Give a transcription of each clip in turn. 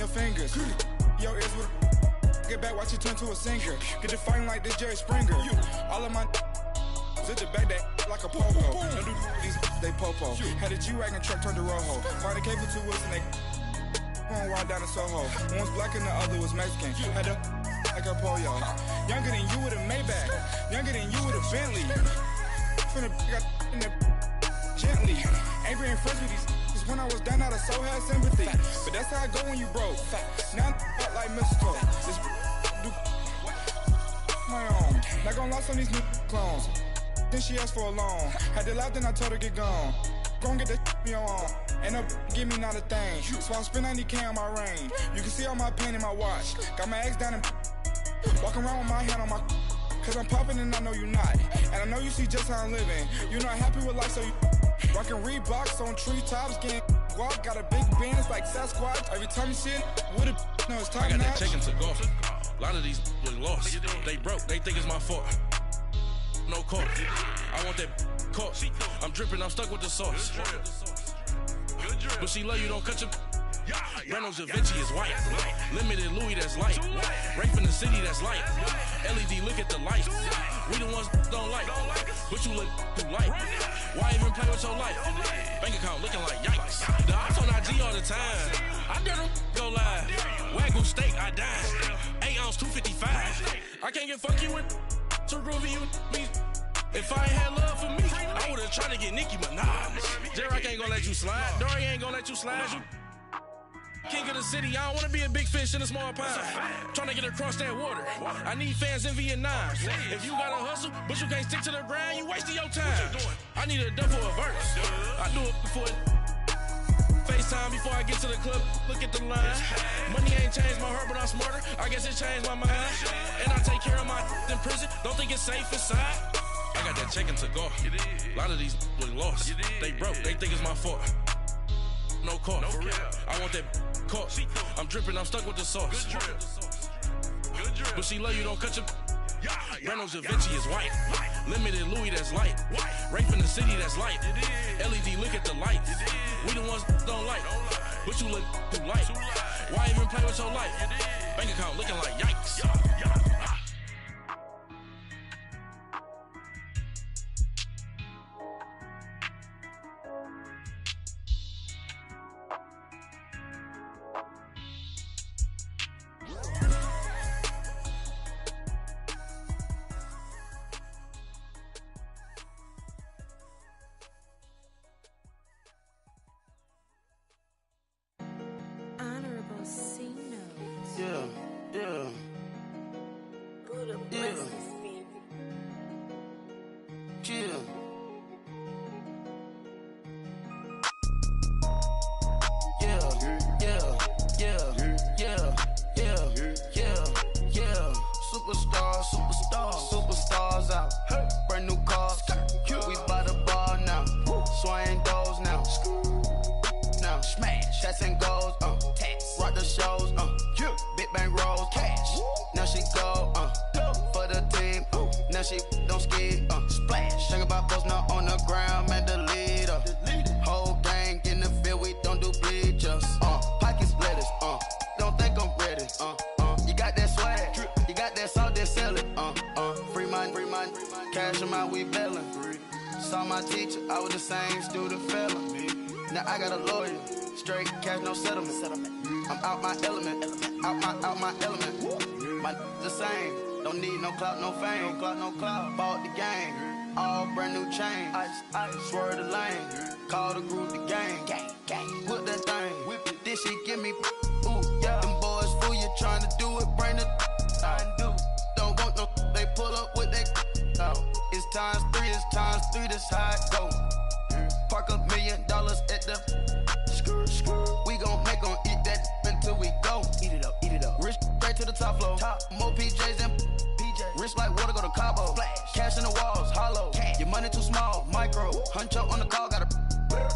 your fingers. Your ears with get back, watch you turn to a singer. Get to fighting like this Jerry Springer. All of my zit the back that like a popo. Don't do these, they popo. Had a G-Wagon truck turned to Rojo. Find a cable 2 wheels and they going wild down in Soho. One was black and the other was Mexican. Had a like a pollo. Younger than you with a Maybach. Younger than you with a Bentley. From the got in the gently. Ain't being friends with these. Cause when I was down, I so had sympathy. But that's how I go when you broke. Now I'm like mistletoe. This do my own. Not gonna lost on these new clones. Then she asked for a loan. Had to laugh, then I told her get gone. Gon' get that me on. Ain't no give me not a thing. So I spend 90K on my range. You can see all my pain in my watch. Got my ex down and walking around with my hand on my. Cause I'm popping and I know you not. And I know you see just how I'm living. You're not happy with life, so you rockin' Reeboks on treetops, getting guap. Got a big band, it's like Sasquatch. Every time you see it, with it, no, it's top notch. I got that chicken to go. A lot of these was lost. They broke, they think it's my fault. No court. I want that court. I'm dripping, I'm stuck with the sauce. But she love you, don't cut your. Reynolds Da Vinci is white. Limited Louis, that's light. Rape in the city, that's light. LED, look at the lights. We the ones don't like. But you look too light. Why even play with your life? Bank account looking like yikes. The ops on IG all the time. I dare them go live. Wagyu steak, I died. 8 ounce, 255. I can't get fuck you with too groovy you me. If I ain't had love for me, I would've tried to get Nicki Minaj. J-Rock ain't gonna let you slide. Dory ain't gonna let you slide. You king of the city, I don't wanna be a big fish in a small pond. Trying to get across that water. I need fans in Vietnam. If you gotta hustle, but you can't stick to the grind, you wasting your time. I need a dub for a verse. I do it before FaceTime before I get to the club. Look at the line. Money ain't changed my heart, but I'm smarter. I guess it changed my mind. And I take care of my in prison. Don't think it's safe inside. I got that chicken to go. A lot of these was lost. They broke, they think it's my fault. No court. I want that court. I'm dripping, I'm stuck with the sauce. But she love you, don't cut your. Reynolds Da Vinci is white. Limited Louis, that's light. Rape in the city, that's light. LED, look at the lights. We the ones don't like. But you look too light. Why even play with your life? Bank account looking like yikes. Superstars out, brand new cars. We by the bar now, swaying doors now. Now smash, shots and goals, rock the shows, big bang rolls, cash. Now she go, for the team, now she don't ski, splash. Think about posting up on the ground, man, the leader. Whole gang in the field, we don't do bleachers. Pockets lettuce, don't think I'm ready. You got that swag, you got that salt, that sell it. Free mind, cash amount, we bailin'. Saw my teacher, I was the same student fella. Now I got a lawyer, straight cash, no settlement. I'm out my element, out my element. My the same, don't need no clout, no fame. No clout, bought the game, all brand new chain. Ice, swerve the lane, call the group the gang. Whip that thing, whip it, this shit give me, ooh, yeah. Them boys fool you, trying to do it, bring it. Don't want no, they pull up with that. It's times three, this how it go. Park $1 million at the we gon' make 'em eat that until we go. Eat it up. Rich straight to the top floor. More PJs than PJ. Rich like water, go to Cabo. Splash. Cash in the walls, hollow. Cash. Your money too small, micro. Huncho on the call, got a. Yeah.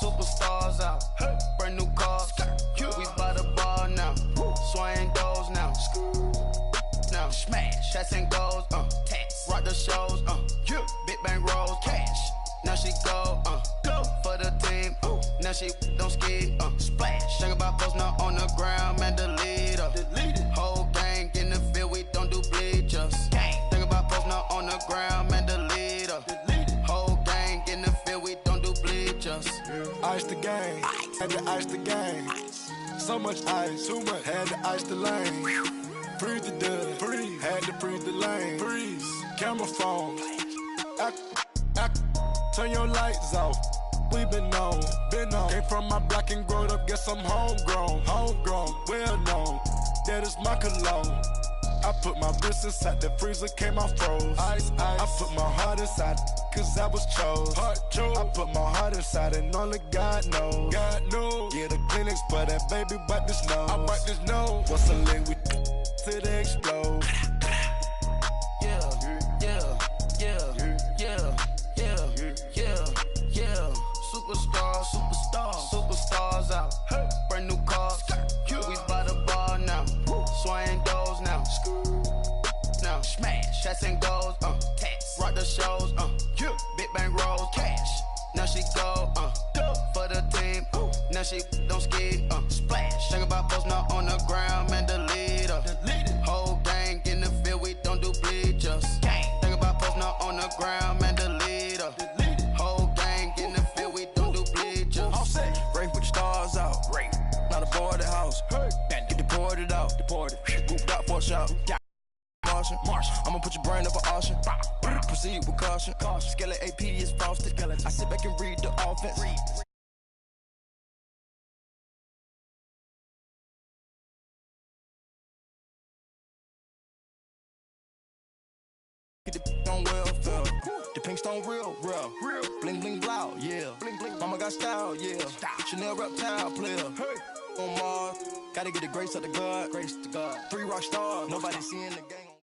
Superstars out. Brand new cars. We by the bar now. Swaying doors now. Now smash, shots and goals. Rock the shows. Big bang roll. she don't ski, splash. Think about posting up on the ground, man, delete her. Whole gang in the field, we don't do bleachers. Think about posting up on the ground, man, delete her. Whole gang in the field, we don't do bleachers. Ice the game, had to ice the game. So much ice, too much, had to ice the lane. Freeze the dud, freeze, had to freeze the lane. Freeze, camera phone. Turn your lights off. We been on. Came from my block and growed up, guess I'm homegrown, well known. That is my cologne. I put my wrist inside the freezer, came out froze. Ice. I put my heart inside, cause I was chose. I put my heart inside and only God knows. Yeah, the clinics, but that baby wipe this nose. I wipe this nose. What's a link with till they explode? Superstars out. Brand new cars. We by the bar now. Swaying doors now. Now smash. Shots and goals. Rock the shows. Big bang rolls. Cash. Now she go. For the team. Now she don't ski. Splash. Think about posting up on the ground, man, delete her. Whole gang in the field, we don't do bleachers. Think about posting up on the ground, man, delete her. Whole gang in the field, we don't do bleachers. Rafe with the stars out. Not aboard the house. Get deported out. Grouped out for a shot. Martian. I'ma put your brain up for auction. Proceed with caution. Skeleton AP is frosted. I sit back and read the offense. The on welfare. The pink stone real. Bling bling blow, yeah. Bling. Mama got style, yeah. Chanel reptile player. On Mars, gotta get the grace of the God. 3 rock stars, nobody seeing the game.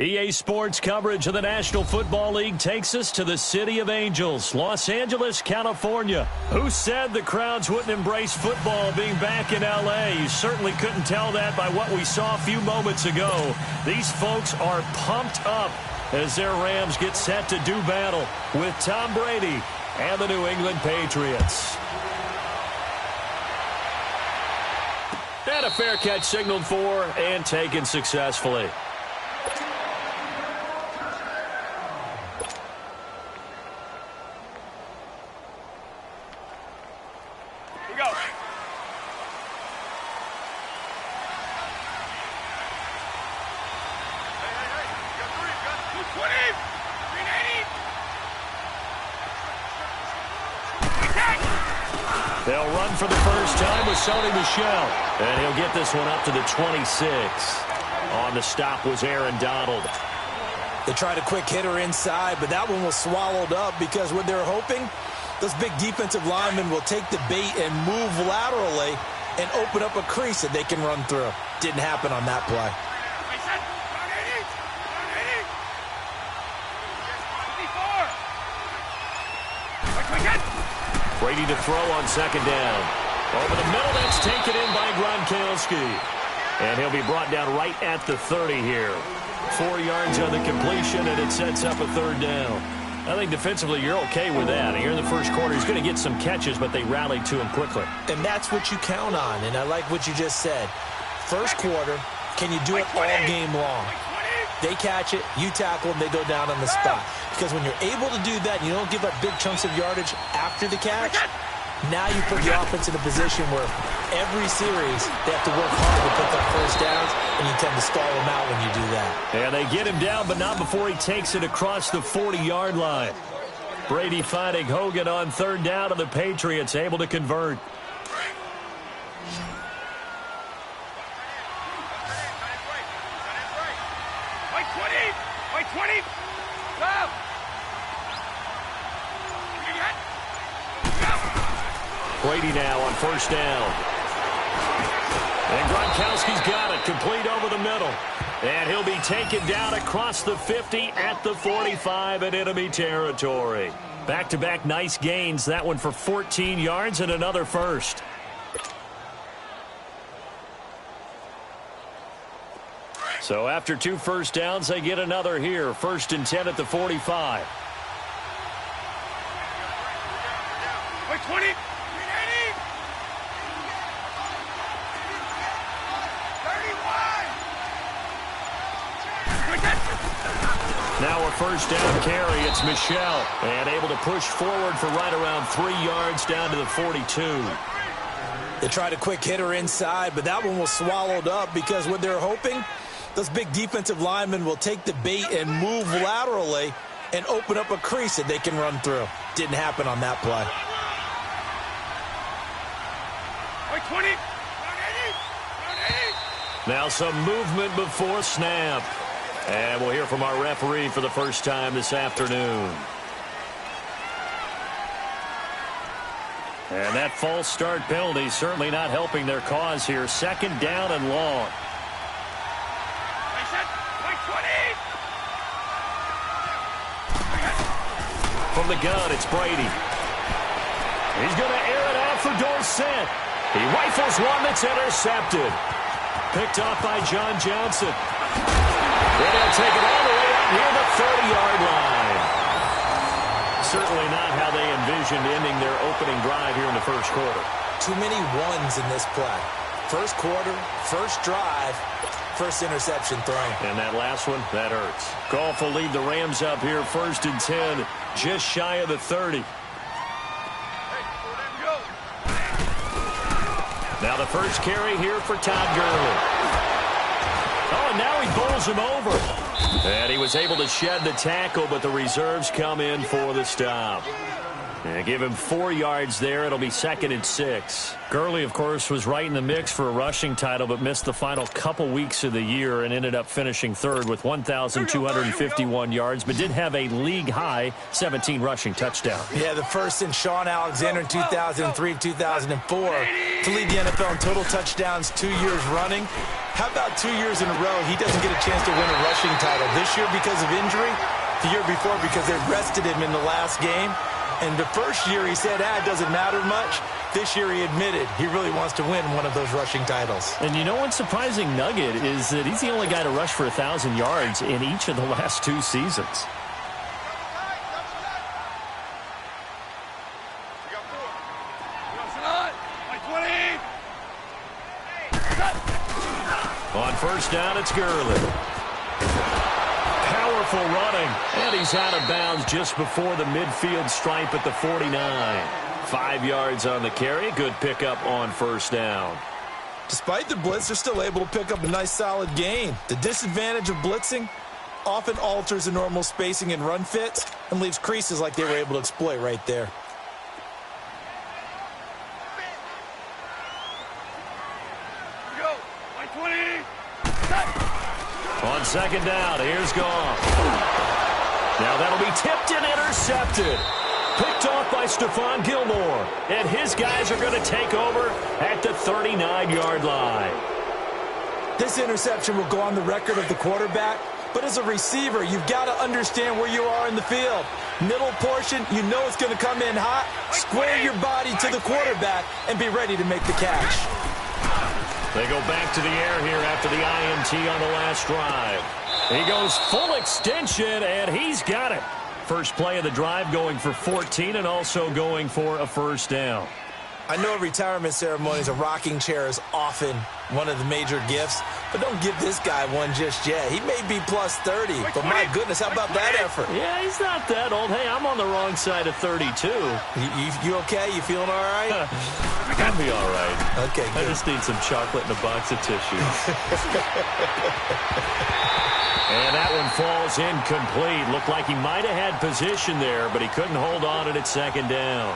EA Sports coverage of the National Football League takes us to the City of Angels, Los Angeles, California. Who said the crowds wouldn't embrace football being back in L.A.? You certainly couldn't tell that by what we saw a few moments ago. These folks are pumped up as their Rams get set to do battle with Tom Brady and the New England Patriots. And a fair catch signaled for and taken successfully. They'll run for the first time with Sony Michel. And he'll get this one up to the 26. On the stop was Aaron Donald. They tried a quick hitter inside, but that one was swallowed up because what they're hoping, those big defensive linemen will take the bait and move laterally and open up a crease that they can run through. Didn't happen on that play. Brady to throw on second down. Over the middle, that's taken in by Gronkowski. And he'll be brought down right at the 30 here. 4 yards on the completion, and it sets up a third down. I think defensively you're okay with that. Here in the first quarter, he's going to get some catches, but they rallied to him quickly. And that's what you count on, and I like what you just said. First quarter, can you do it all game long? They catch it, you tackle them, they go down on the spot. Because when you're able to do that, you don't give up big chunks of yardage after the catch, now you put the offense in a position where every series they have to work hard to pick up first downs, and you tend to stall them out when you do that. And they get him down, but not before he takes it across the 40-yard line. Brady finding Hogan on third down, and the Patriots able to convert. Brady now on first down. And Gronkowski's got it, complete over the middle. And he'll be taken down across the 50 at the 45 in enemy territory. Back-to-back nice gains, that one for 14 yards and another first. So after 2 first downs, they get another here. 1st and 10 at the 45. 20. first down carry. It's Michelle, and able to push forward for right around 3 yards down to the 42. They tried a quick hitter inside, but that one was swallowed up because what they're hoping, those big defensive linemen will take the bait and move laterally and open up a crease that they can run through. Didn't happen on that play. 20. Now some movement before snap. And we'll hear from our referee for the first time this afternoon. And that false start penalty certainly not helping their cause here. Second down and long. From the gun, it's Brady. He's going to air it out for Dorsett. He rifles one that's intercepted. Picked off by John Johnson. Then he'll take it all the way out near the 30-yard line. Certainly not how they envisioned ending their opening drive here in the first quarter. Too many ones in this play. First quarter, first drive, first interception thrown. And that last one, that hurts. Goff will lead the Rams up here first and 10, just shy of the 30. Now the first carry here for Todd Gurley. Oh, and now he bowls him over. And he was able to shed the tackle, but the reserves come in for the stop. And give him 4 yards there. It'll be 2nd and 6. Gurley, of course, was right in the mix for a rushing title, but missed the final couple weeks of the year and ended up finishing third with 1,251 yards, but did have a league-high 17 rushing touchdowns. Yeah, the first in Sean Alexander in 2003, 2004 to lead the NFL in total touchdowns 2 years running. How about 2 years in a row he doesn't get a chance to win a rushing title? This year because of injury, the year before because they rested him in the last game. And the first year he said, it doesn't matter much. This year he admitted he really wants to win one of those rushing titles. And you know what's surprising nugget is that he's the only guy to rush for 1,000 yards in each of the last 2 seasons. On first down, it's Gurley. Powerful running, and he's out of bounds just before the midfield stripe at the 49. 5 yards on the carry. Good pickup on first down. Despite the blitz, they're still able to pick up a nice solid gain. The disadvantage of blitzing often alters the normal spacing and run fits and leaves creases like they were able to exploit right there. On second down, here's Goff. Now that'll be tipped and intercepted. Picked off by Stephon Gilmore. And his guys are going to take over at the 39-yard line. This interception will go on the record of the quarterback, but as a receiver, you've got to understand where you are in the field. Middle portion, you know it's going to come in hot. Square your body to the quarterback and be ready to make the catch. They go back to the air here after the INT on the last drive. He goes full extension, and he's got it. First play of the drive going for 14 and also going for a first down. I know at retirement ceremonies, a rocking chair is often one of the major gifts, but don't give this guy one just yet. He may be plus 30, but my goodness, how about that effort? Yeah, he's not that old. Hey, I'm on the wrong side of 32. You okay? You feeling all right? I'll be all right. Okay, good. I just need some chocolate and a box of tissues. And that one falls incomplete. Looked like he might have had position there, but he couldn't hold on at second down.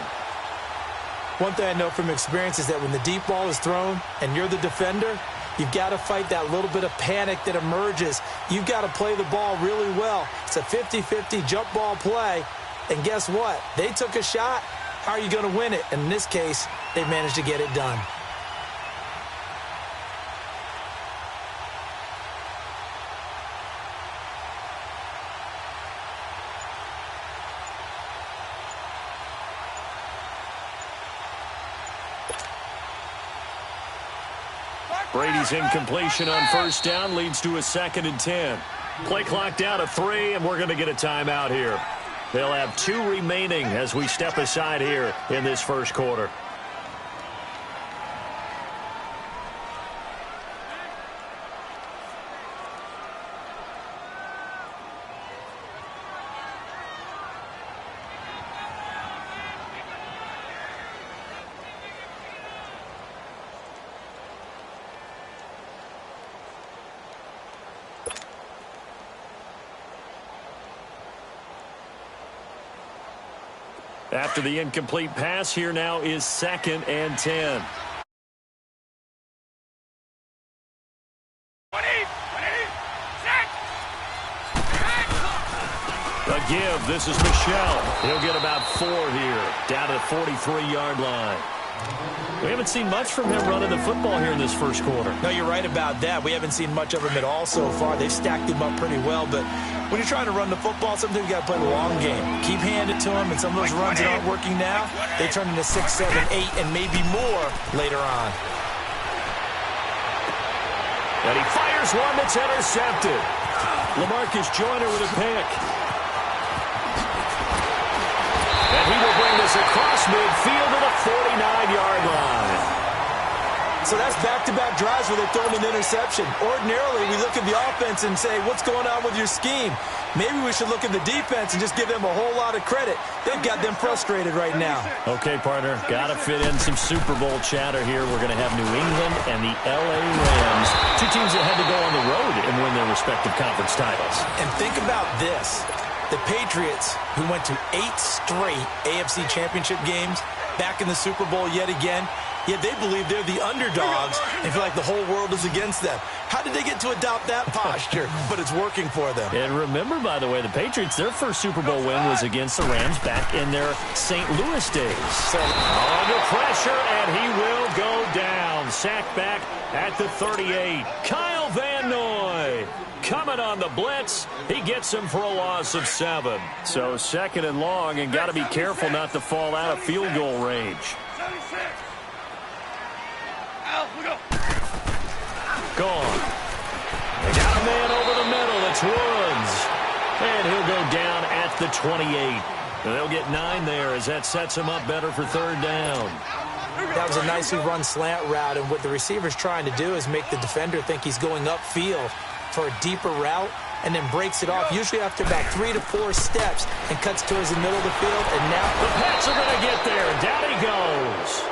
One thing I know from experience is that when the deep ball is thrown and you're the defender, you've got to fight that little bit of panic that emerges. You've got to play the ball really well. It's a 50-50 jump ball play. And guess what? They took a shot. How are you going to win it? And in this case, they managed to get it done. Brady's incompletion on first down leads to a 2nd and 10. Play clock down to 3, and we're going to get a timeout here. They'll have 2 remaining as we step aside here in this first quarter. After the incomplete pass, here now is 2nd and 10. A give. This is Michelle. He'll get about 4 here, down to the 43-yard line. We haven't seen much from him running the football here in this first quarter. No, you're right about that. We haven't seen much of him at all so far. They've stacked him up pretty well, but when you're trying to run the football, sometimes you got to play the long game. Keep handing it to him, and some of those runs that aren't working now, they turn into 6, 7, 8, and maybe more later on. And he fires one that's intercepted. LaMarcus Joyner with a pick. And he will bring this across midfield to the 49-yard line. So that's back-to-back drives where they've thrown an interception. Ordinarily, we look at the offense and say, what's going on with your scheme? Maybe we should look at the defense and just give them a whole lot of credit. They've got them frustrated right now. Okay, partner, got to fit in some Super Bowl chatter here. We're going to have New England and the L.A. Rams, two teams that had to go on the road and win their respective conference titles. And think about this. The Patriots, who went to 8 straight AFC championship games, back in the Super Bowl yet again, yet they believe they're the underdogs and feel like the whole world is against them. How did they get to adopt that posture? But it's working for them. And remember, by the way, the Patriots, their first Super Bowl win was against the Rams back in their St. Louis days. So under pressure, and he will go down. Sacked back at the 38. Kyle Van Noy coming on the blitz. He gets him for a loss of 7. So 2nd and long, and got to be careful not to fall out of field goal range. Gone. They got a man over the middle. It's Woods. And he'll go down at the 28. They'll get 9 there as that sets him up better for 3rd down. That was a nicely run slant route, and what the receiver's trying to do is make the defender think he's going upfield for a deeper route and then breaks it off, usually after about 3 to 4 steps, and cuts towards the middle of the field. And now the Pats are going to get there. Down he goes.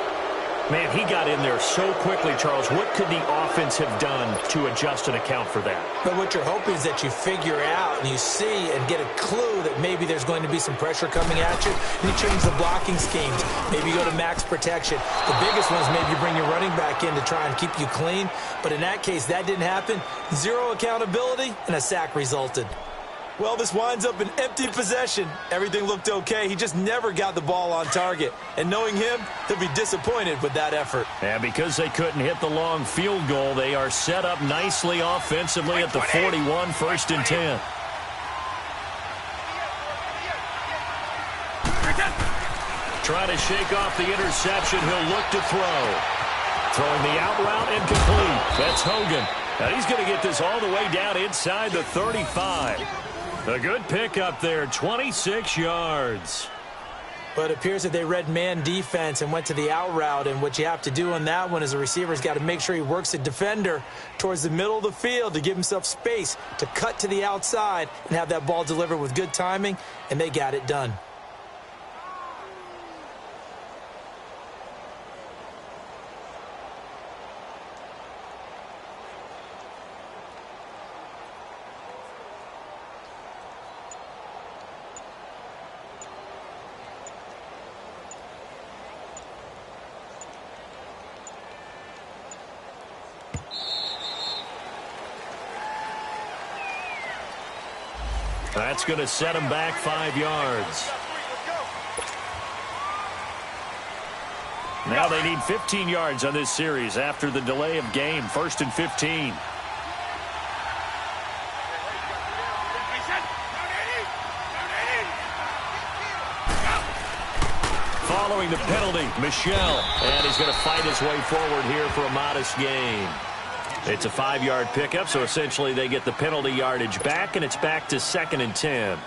Man, he got in there so quickly, Charles. What could the offense have done to adjust and account for that? But what you're hoping is that you figure out and you see and get a clue that maybe there's going to be some pressure coming at you, and you change the blocking schemes. Maybe you go to max protection. The biggest one is maybe you bring your running back in to try and keep you clean. But in that case, that didn't happen. 0 accountability, and a sack resulted. Well, this winds up an empty possession. Everything looked okay. He just never got the ball on target. And knowing him, they'll be disappointed with that effort. And because they couldn't hit the long field goal, they are set up nicely offensively at the 41, 1st and 10. Trying to shake off the interception. He'll look to throw. Throwing the out route incomplete. That's Hogan. Now he's going to get this all the way down inside the 35. A good pick up there, 26 yards. But it appears that they read man defense and went to the out route, and what you have to do on that one is the receiver's got to make sure he works the defender towards the middle of the field to give himself space to cut to the outside and have that ball delivered with good timing, and they got it done. That's going to set him back 5 yards. Now they need 15 yards on this series after the delay of game. 1st and 15. Following the penalty, Michelle. And he's going to fight his way forward here for a modest gain. It's a 5-yard pickup, so essentially they get the penalty yardage back, and it's back to 2nd and 10.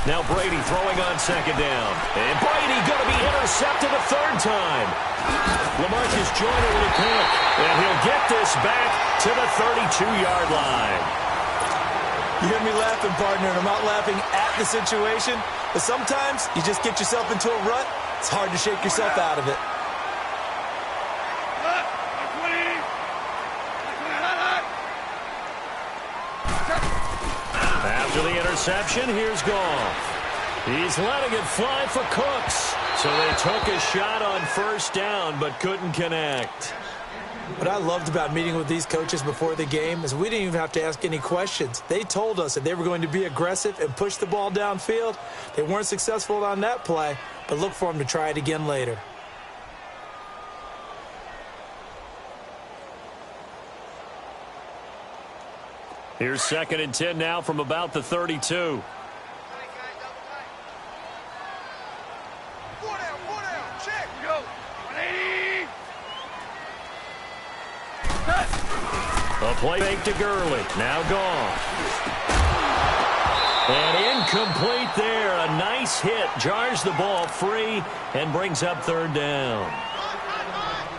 Now Brady throwing on 2nd down. And Brady going to be intercepted a 3rd time. LaMarcus Joyner with a pick. And he'll get this back to the 32-yard line. You hear me laughing, partner, and I'm not laughing at the situation, but sometimes you just get yourself into a rut. It's hard to shake yourself out of it. After the interception, here's Goff. He's letting it fly for Cooks. So they took a shot on first down, but couldn't connect. What I loved about meeting with these coaches before the game is we didn't even have to ask any questions. They told us that they were going to be aggressive and push the ball downfield. They weren't successful on that play, but look for them to try it again later. Here's 2nd and 10 now from about the 32. A play fake to Gurley. Now Goff. And incomplete there. A nice hit. Jars the ball free and brings up 3rd down.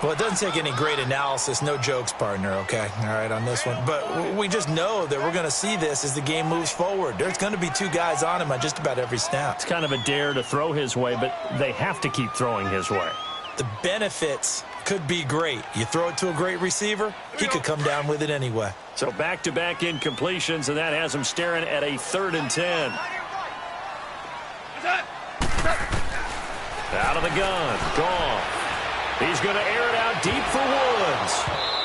Well, it doesn't take any great analysis. No jokes, partner, okay? All right, on this one. But we just know that we're going to see this as the game moves forward. There's going to be 2 guys on him on just about every snap. It's kind of a dare to throw his way, but they have to keep throwing his way. The benefits could be great. You throw it to a great receiver, he could come down with it anyway. So back-to-back incompletions, and that has him staring at a 3rd and 10. Out of the gun. Goff. He's going to air it out deep for Woods.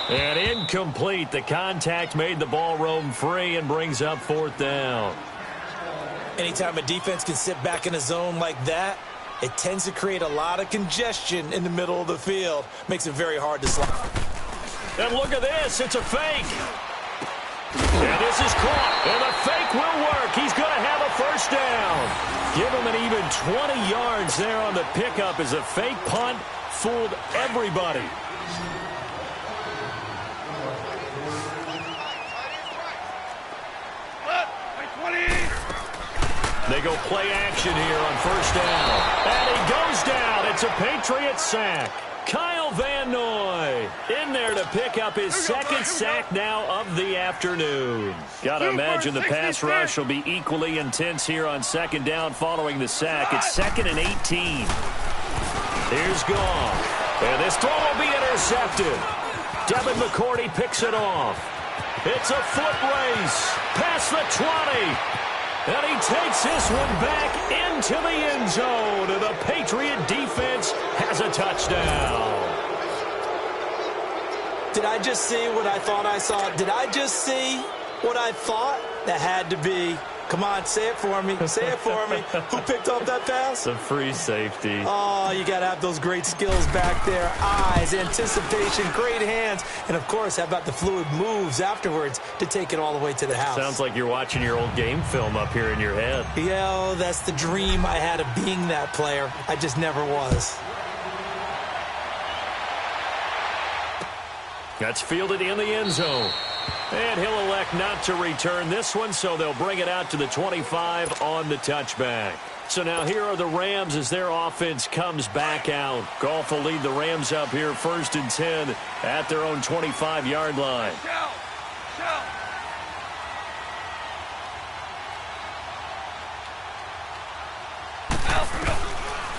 And incomplete. The contact made the ball roam free and brings up 4th down. Anytime a defense can sit back in a zone like that, it tends to create a lot of congestion in the middle of the field. Makes it very hard to slide. And look at this. It's a fake. And this is caught. And the fake will work. He's going to have a 1st down. Give him an even 20 yards there on the pickup as a fake punt fooled everybody. They go play action here on 1st down. And he goes down. It's a Patriots sack. Kyle Van Noy in there to pick up his 2nd sack now of the afternoon. Got to imagine the pass rush will be equally intense here on 2nd down following the sack. It's 2nd and 18. Here's Goff. And this throw will be intercepted. Devin McCourty picks it off. It's a foot race past the 20. And he takes this one back into the end zone. And the Patriot defense has a touchdown. Did I just see what I thought I saw? Did I just see what I thought? That had to be. Come on, say it for me. Say it for me. Who picked up that pass? The free safety. Oh, you got to have those great skills back there. Eyes, anticipation, great hands. And, of course, how about the fluid moves afterwards to take it all the way to the house? Sounds like you're watching your old game film up here in your head. Yeah, that's the dream I had of being that player. I just never was. That's fielded in the end zone. And he'll elect not to return this one, so they'll bring it out to the 25 on the touchback. So now here are the Rams as their offense comes back out. Goff will lead the Rams up here 1st and 10 at their own 25-yard line.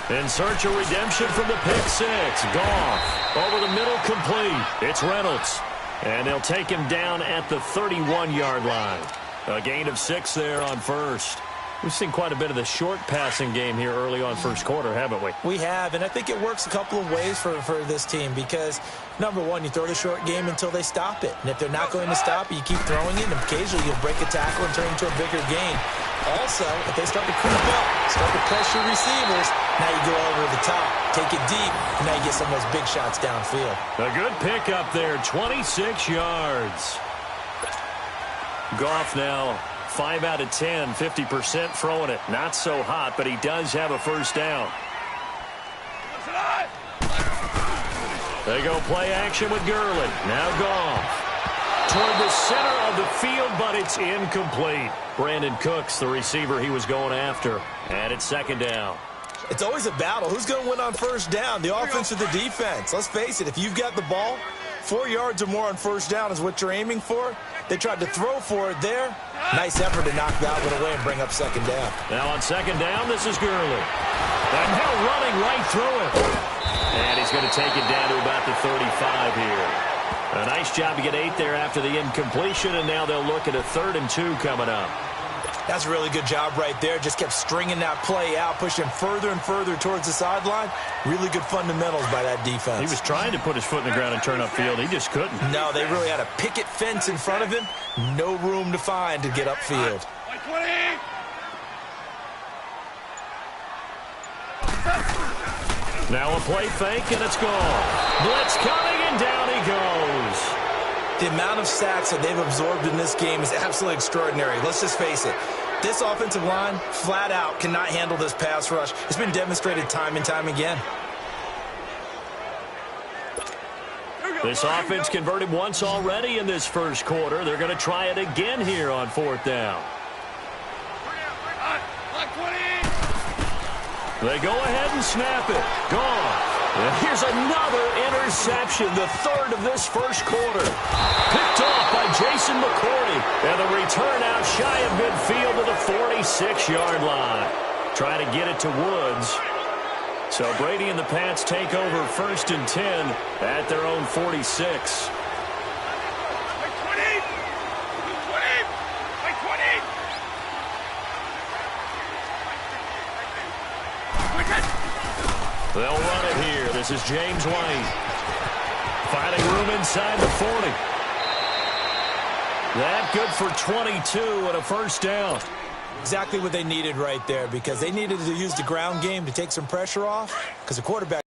In search of redemption from the pick six. Goff over the middle, complete. It's Reynolds. And they'll take him down at the 31-yard line. A gain of 6 there on 1st. We've seen quite a bit of the short passing game here early on 1st quarter, haven't we? We have, and I think it works a couple of ways for this team because, number one, you throw the short game until they stop it. And if they're not going to stop it, you keep throwing it, and occasionally you'll break a tackle and turn into a bigger gain. Also, if they start to creep up, start to pressure receivers, now you go over the top, take it deep, and now you get some of those big shots downfield. A good pickup there, 26 yards. Goff now 5 out of 10, 50% throwing it. Not so hot, but he does have a 1st down. They go play action with Gurley. Now Goff toward the center of the field, but it's incomplete. Brandon Cooks, the receiver he was going after. And it's 2nd down. It's always a battle. Who's going to win on 1st down, the offense or the defense? Let's face it, if you've got the ball, 4 yards or more on 1st down is what you're aiming for. They tried to throw for it there. Nice effort to knock that one away and bring up 2nd down. Now on 2nd down, this is Gurley. And now running right through it. And he's going to take it down to about the 35 here. A nice job to get 8 there after the incompletion, and now they'll look at a 3rd and 2 coming up. That's a really good job right there. Just kept stringing that play out, pushing further and further towards the sideline. Really good fundamentals by that defense. He was trying to put his foot in the ground and turn upfield. He just couldn't. No, they really had a picket fence in front of him. No room to find to get upfield. Now a play fake, and it's gone. Blitz coming, and down he goes. The amount of sacks that they've absorbed in this game is absolutely extraordinary. Let's just face it. This offensive line, flat out, cannot handle this pass rush. It's been demonstrated time and time again. This offense converted once already in this first quarter. They're going to try it again here on 4th down. They go ahead and snap it. Gone. And here's another interception, the 3rd of this first quarter. Picked off by Jason McCourty. And the return out shy of midfield to the 46-yard line. Trying to get it to Woods. So Brady and the Pats take over 1st and 10 at their own 46. They'll run it here. This is James White. Finding room inside the 40. That good for 22 and a first down. Exactly what they needed right there, because they needed to use the ground game to take some pressure off, because the quarterback.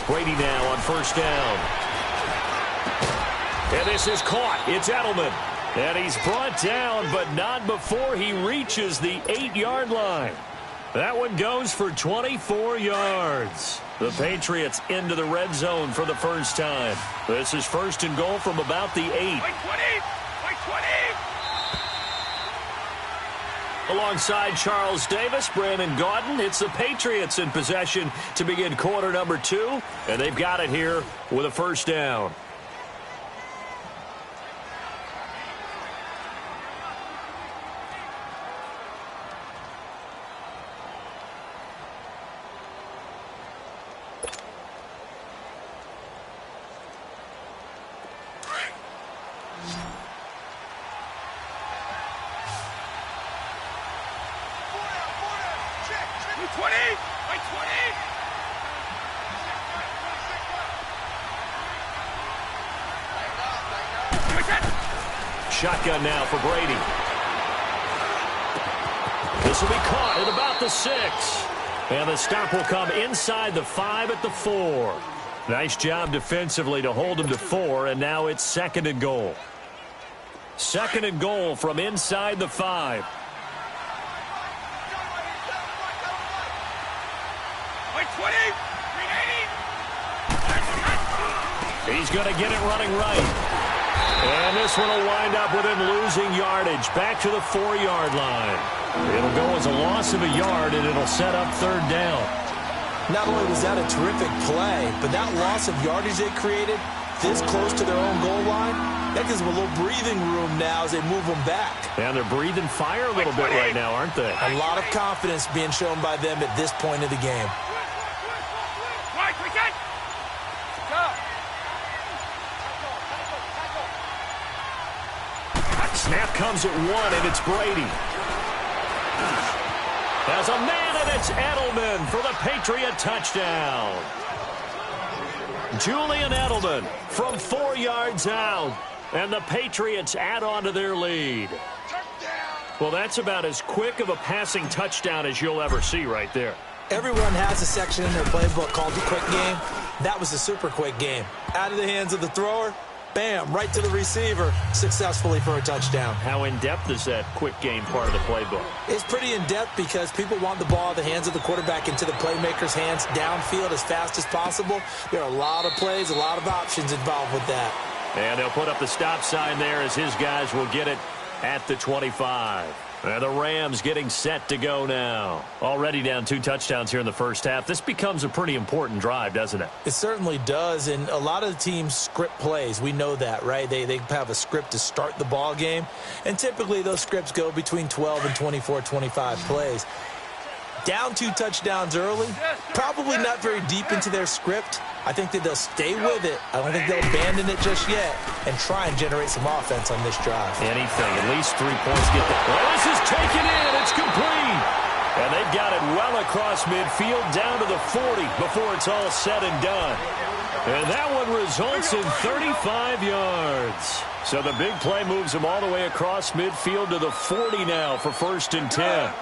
Brady now on 1st down. And this is caught. It's Edelman. And he's brought down, but not before he reaches the 8-yard line. That one goes for 24 yards. The Patriots into the red zone for the first time. This is 1st and goal from about the 8. Alongside Charles Davis, Brandon Gaudin, it's the Patriots in possession to begin quarter number 2. And they've got it here with a first down. Shotgun now for Brady. This will be caught at about the 6. And the stop will come inside the 5 at the 4. Nice job defensively to hold him to 4, and now it's 2nd and goal. 2nd and goal from inside the 5. He's going to get it running right. And this one will wind up with him losing yardage back to the 4-yard line. It'll go as a loss of a yard, and it'll set up 3rd down. Not only was that a terrific play, but that loss of yardage they created this close to their own goal line, that gives them a little breathing room now as they move them back. And they're breathing fire a little bit right now, aren't they? A lot of confidence being shown by them at this point of the game. Snap comes at 1, and it's Brady. As a man, and it's Edelman for the Patriot touchdown. Julian Edelman from 4 yards out, and the Patriots add on to their lead. Well, that's about as quick of a passing touchdown as you'll ever see right there. Everyone has a section in their playbook called the quick game. That was a super quick game. Out of the hands of the thrower, bam, right to the receiver, successfully for a touchdown. How in-depth is that quick game part of the playbook? It's pretty in-depth because people want the ball in the hands of the quarterback into the playmaker's hands downfield as fast as possible. There are a lot of plays, a lot of options involved with that. And they'll put up the stop sign there as his guys will get it at the 25. And the Rams getting set to go now. Already down 2 touchdowns here in the first half. This becomes a pretty important drive, doesn't it? It certainly does, and a lot of the teams script plays. We know that, right? They have a script to start the ball game, and typically those scripts go between 12 and 24, 25 plays. Down 2 touchdowns early, probably not very deep into their script. I think that they'll stay with it. I don't think they'll abandon it just yet and try and generate some offense on this drive. Anything, at least 3 points get there. Well, this is taken in. It's complete. And they've got it well across midfield down to the 40 before it's all said and done. And that one results in 35 yards. So the big play moves them all the way across midfield to the 40 now for 1st and 10.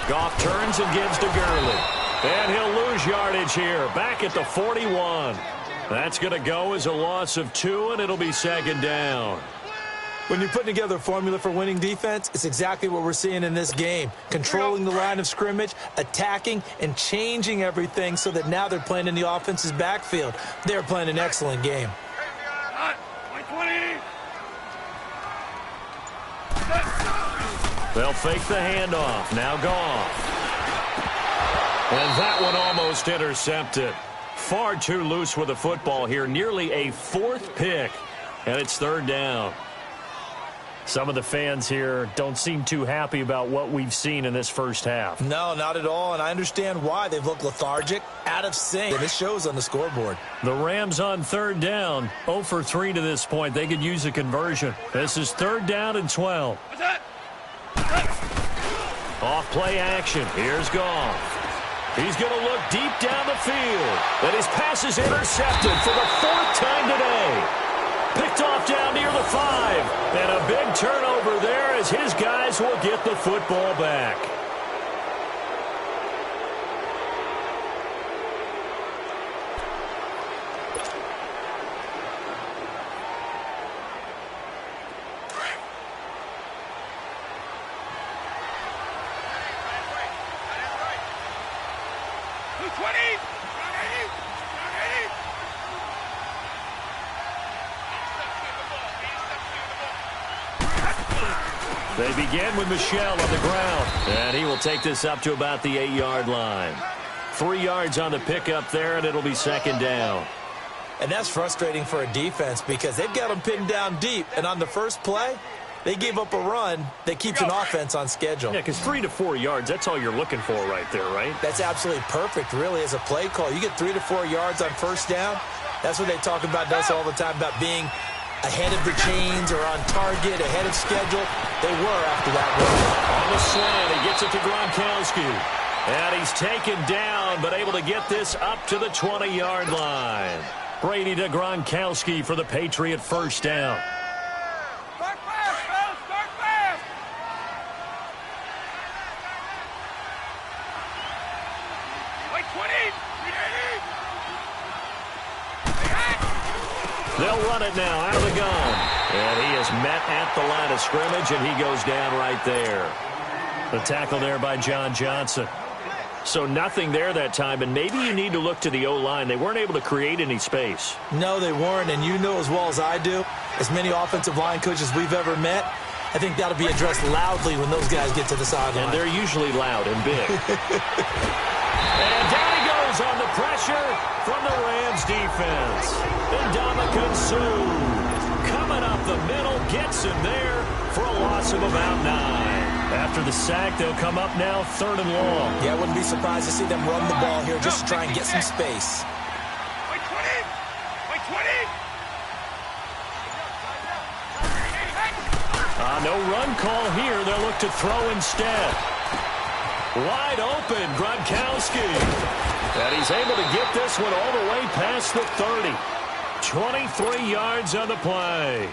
Goff turns and gives to Gurley. And he'll lose yardage here. Back at the 41. That's going to go as a loss of 2, and it'll be 2nd down. When you're putting together a formula for winning defense, it's exactly what we're seeing in this game. Controlling the line of scrimmage, attacking, and changing everything so that now they're playing in the offense's backfield. They're playing an excellent game. They'll fake the handoff. Now Goff. And that one almost intercepted. Far too loose with the football here. Nearly a 4th pick. And it's 3rd down. Some of the fans here don't seem too happy about what we've seen in this first half. No, not at all, and I understand why. They've looked lethargic, out of sync, and it shows on the scoreboard. The Rams on 3rd down, 0 for 3 to this point. They could use a conversion. This is 3rd down and 12. Off play action. Here's Goff. He's going to look deep down the field. And his pass is intercepted for the 4th time today. Picked off down near the 5. And a big turnover there as his guys will get the football back. They begin with Michel on the ground. And he will take this up to about the 8-yard line. 3 yards on the pickup there, and it'll be 2nd down. And that's frustrating for a defense because they've got them pinned down deep. And on the first play, they gave up a run that keeps an offense on schedule. Yeah, because 3 to 4 yards, that's all you're looking for right there, right? That's absolutely perfect, really, as a play call. You get 3 to 4 yards on 1st down. That's what they talk about us all the time, about being ahead of the chains or on target, ahead of schedule. They were after that run. On the slant, he gets it to Gronkowski. And he's taken down, but able to get this up to the 20-yard line. Brady to Gronkowski for the Patriot 1st down. Start fast, fellas, start fast. Wait, 20. They'll run it now out of the gun. And he is met at the line of scrimmage, and he goes down right there. The tackle there by John Johnson. So nothing there that time, and maybe you need to look to the O-line. They weren't able to create any space. No, they weren't, and you know as well as I do, as many offensive line coaches we've ever met, I think that'll be addressed loudly when those guys get to the sideline. And they're usually loud and big. And down he goes on the pressure from the Rams defense. Ndamukong Suh coming up the middle, gets him there for a loss of about 9. After the sack, they'll come up now 3rd and long. Yeah, I wouldn't be surprised to see them run the ball here just to try and get some space. Wait, 20. Wait, 20. No run call here. They'll look to throw instead. Wide open, Gronkowski. And he's able to get this one all the way past the 30. 23 yards on the play.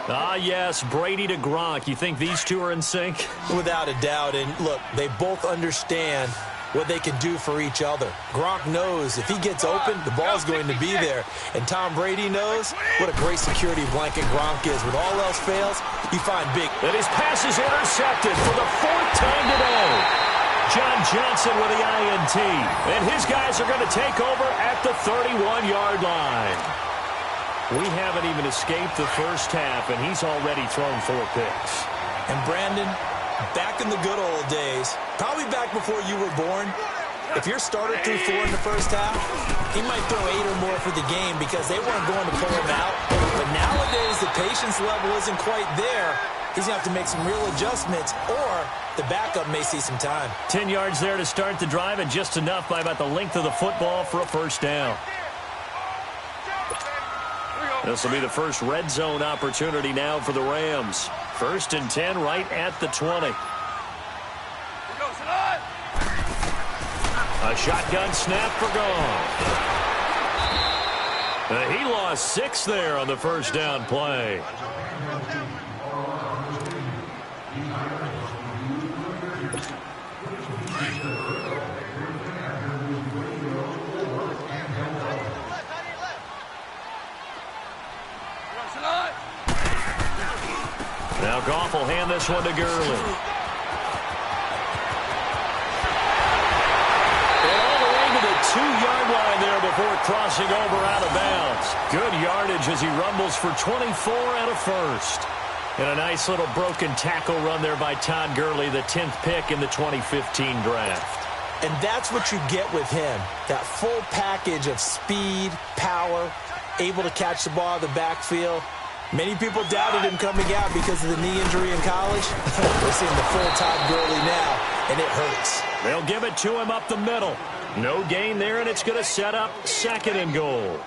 Ah, yes, Brady to Gronk. You think these two are in sync? Without a doubt. And, look, they both understand what they can do for each other. Gronk knows if he gets open, the ball's going to be there. And Tom Brady knows what a great security blanket Gronk is. When all else fails, you find big. And his pass is intercepted for the 4th time today. John Johnson with the INT. And his guys are going to take over at the 31-yard line. We haven't even escaped the first half, and he's already thrown 4 picks. And Brandon, back in the good old days, probably back before you were born, if your starter threw 4 in the first half, he might throw 8 or more for the game because they weren't going to pull him out. But nowadays, the patience level isn't quite there. he's going to have to make some real adjustments, or the backup may see some time. 10 yards there to start the drive, and just enough by about the length of the football for a first down. This will be the first red zone opportunity now for the Rams. 1st and 10 right at the 20. A shotgun snap for Goff. He lost 6 there on the first down play. Now Goff will hand this one to Gurley. And all the way to the 2-yard line there before crossing over out of bounds. Good yardage as he rumbles for 24 and a first. And a nice little broken tackle run there by Todd Gurley, the 10th pick in the 2015 draft. And that's what you get with him, that full package of speed, power, able to catch the ball in the backfield. Many people doubted him coming out because of the knee injury in college. We're seeing the full Todd Gurley now, and it hurts. They'll give it to him up the middle. No gain there, and it's going to set up 2nd and goal.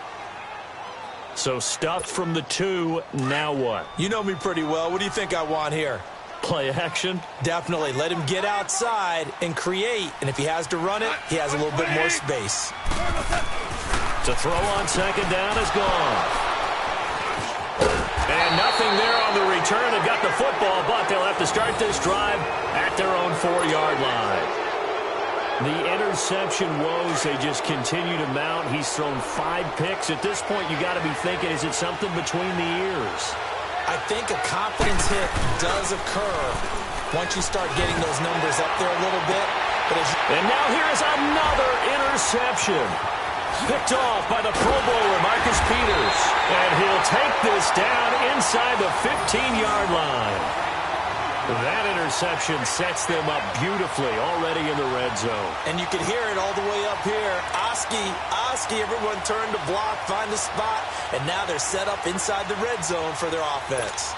So stuffed from the 2, now what? You know me pretty well. What do you think I want here? Play action? Definitely. Let him get outside and create, and if he has to run it, he has a little bit more space. To throw on 2nd down is gone. And nothing there on the return. They've got the football, but they'll have to start this drive at their own 4-yard line. The interception woes, they just continue to mount. He's thrown 5 picks. At this point, you got to be thinking, is it something between the ears? I think a confidence hit does occur once you start getting those numbers up there a little bit. And now here is another interception. Picked off by the Pro Bowler, Marcus Peters. And he'll take this down inside the 15-yard line. That interception sets them up beautifully already in the red zone. And you can hear it all the way up here. Oski, everyone turned to block, find a spot. And now they're set up inside the red zone for their offense.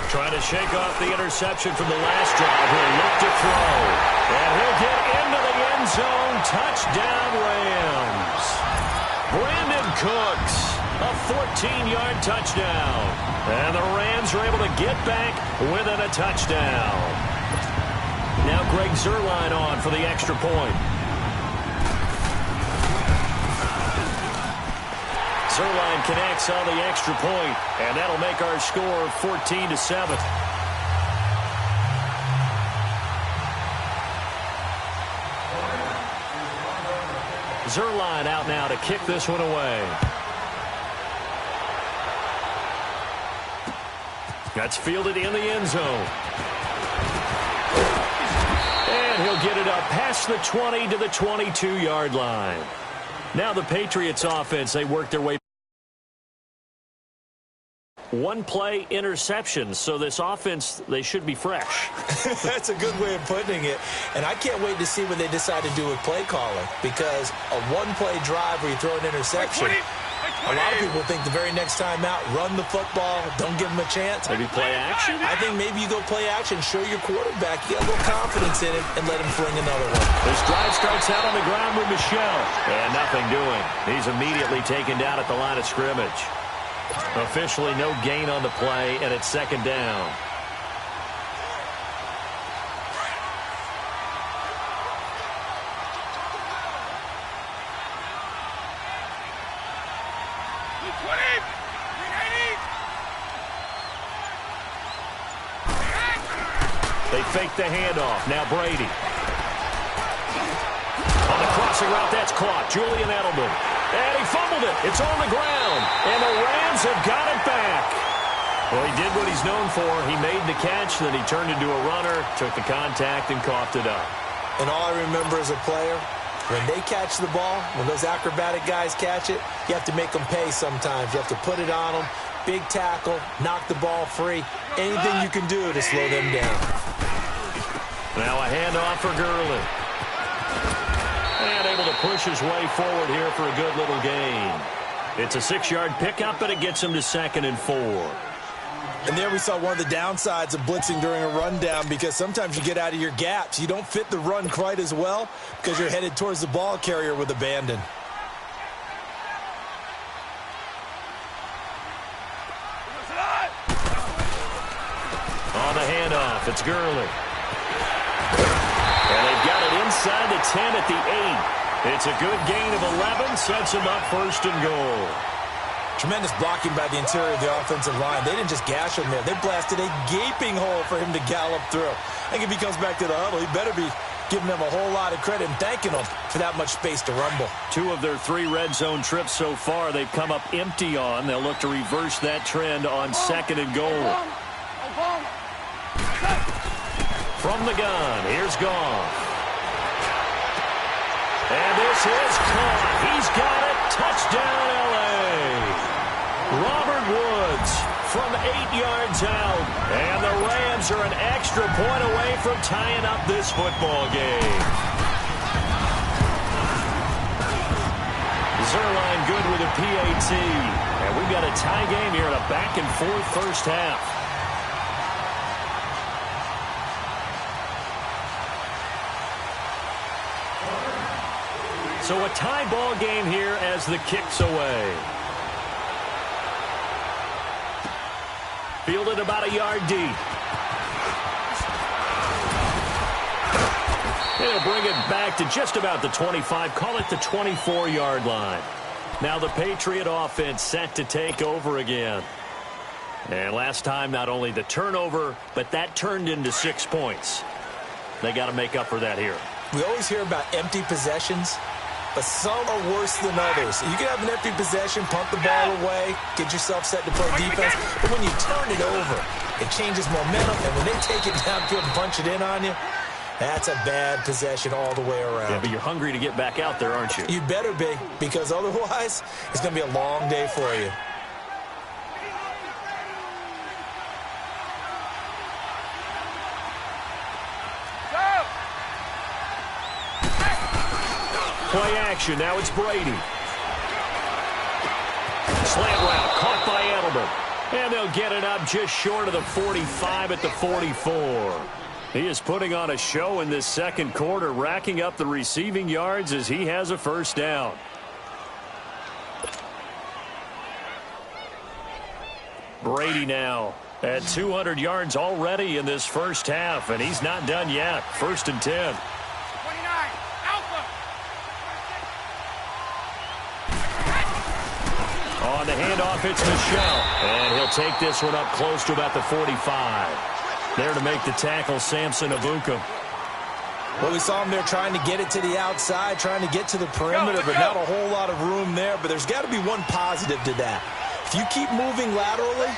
Trying to shake off the interception from the last drive. He'll look to throw. And he'll get into the end zone. Touchdown, Rams. Brandon Cooks, a 14-yard touchdown. And the Rams are able to get back within a touchdown. Now Greg Zuerlein on for the extra point. Zuerlein connects on the extra point, and that'll make our score 14-7. Zuerlein out now to kick this one away. That's fielded in the end zone. And he'll get it up past the 20 to the 22-yard line. Now the Patriots offense, they work their way. 1-play interceptions, so this offense, they should be fresh. That's a good way of putting it. And I can't wait to see what they decide to do with play calling, because a 1-play drive where you throw an interception, a lot of people think the very next time out, run the football, don't give them a chance. Maybe play action? I think maybe you go play action, show your quarterback you got a little confidence in him, and let him fling another one. This drive starts out on the ground with Michel. And nothing doing. He's immediately taken down at the line of scrimmage. Officially no gain on the play, and it's 2nd down. They fake the handoff. Now Brady. On the crossing route, that's caught. Julian Edelman. And he fumbled it. It's on the ground. And the Rams have got it back. Well, he did what he's known for. He made the catch, then he turned into a runner, took the contact, and coughed it up. And all I remember as a player, when they catch the ball, when those acrobatic guys catch it, you have to make them pay sometimes. You have to put it on them. Big tackle, knock the ball free. Anything you can do to slow them down. Now a handoff for Gurley. able to push his way forward here for a good little gain. It's a 6-yard pickup, but it gets him to 2nd and 4. And there we saw one of the downsides of blitzing during a rundown, because sometimes you get out of your gaps. You don't fit the run quite as well because you're headed towards the ball carrier with abandon. On the handoff, it's Gurley. And they've got it inside the 10 at the 8. It's a good gain of 11, sets him up 1st and goal. Tremendous blocking by the interior of the offensive line. They didn't just gash him there. They blasted a gaping hole for him to gallop through. I think if he comes back to the huddle, he better be giving them a whole lot of credit and thanking them for that much space to rumble. 2 of their 3 red zone trips so far, they've come up empty on. They'll look to reverse that trend on 2nd and goal. From the gun, here's Goff. And this is caught. He's got it. Touchdown, L.A. Robert Woods from 8 yards out. And the Rams are an extra point away from tying up this football game. Zerline good with a PAT. And we've got a tie game here in a back-and-forth first half. So a tie ball game here as the kick's away. Fielded about a yard deep. They'll bring it back to just about the 25. Call it the 24-yard line. Now the Patriot offense set to take over again. And last time, not only the turnover, but that turned into 6 points. They got to make up for that here. We always hear about empty possessions, but some are worse than others. You can have an empty possession, pump the ball away, get yourself set to play defense, but when you turn it over, it changes momentum, and when they take it downfield and punch it in on you, that's a bad possession all the way around. Yeah, but you're hungry to get back out there, aren't you? You better be, because otherwise, it's going to be a long day for you. Play action. Now it's Brady. Slant route caught by Edelman. And they'll get it up just short of the 45 at the 44. He is putting on a show in this second quarter, racking up the receiving yards as he has a first down. Brady now at 200 yards already in this first half, and he's not done yet. 1st and 10. On the handoff, it's Michelle. And he'll take this one up close to about the 45. There to make the tackle, Samson Abuka. Well, we saw him there trying to get it to the outside, trying to get to the perimeter, but not a whole lot of room there. But there's got to be one positive to that. If you keep moving laterally,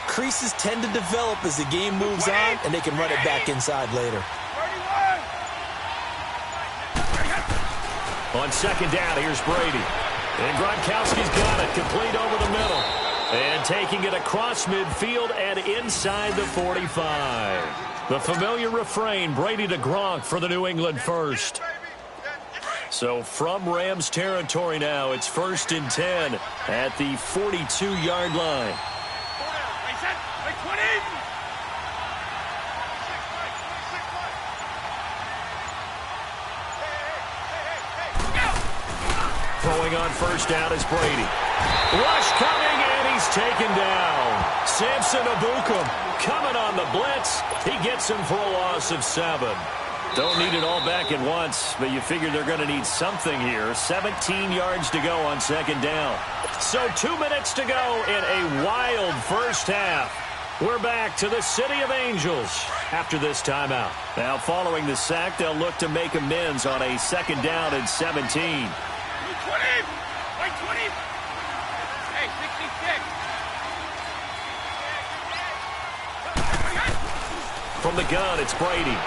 creases tend to develop as the game moves on, and they can run it back inside later. On 2nd down, here's Brady. And Gronkowski's got it, complete over the middle. And taking it across midfield and inside the 45. The familiar refrain, Brady to Gronk for the New England first. So from Rams territory now, it's 1st and 10 at the 42-yard line. Throwing on 1st down is Brady. Rush coming, and he's taken down. Samson Abuka coming on the blitz. He gets him for a loss of 7. Don't need it all back at once, but you figure they're going to need something here. 17 yards to go on 2nd down. So 2 minutes to go in a wild first half. We're back to the City of Angels after this timeout. Now following the sack, they'll look to make amends on a 2nd down and 17. From the gun, it's Brady.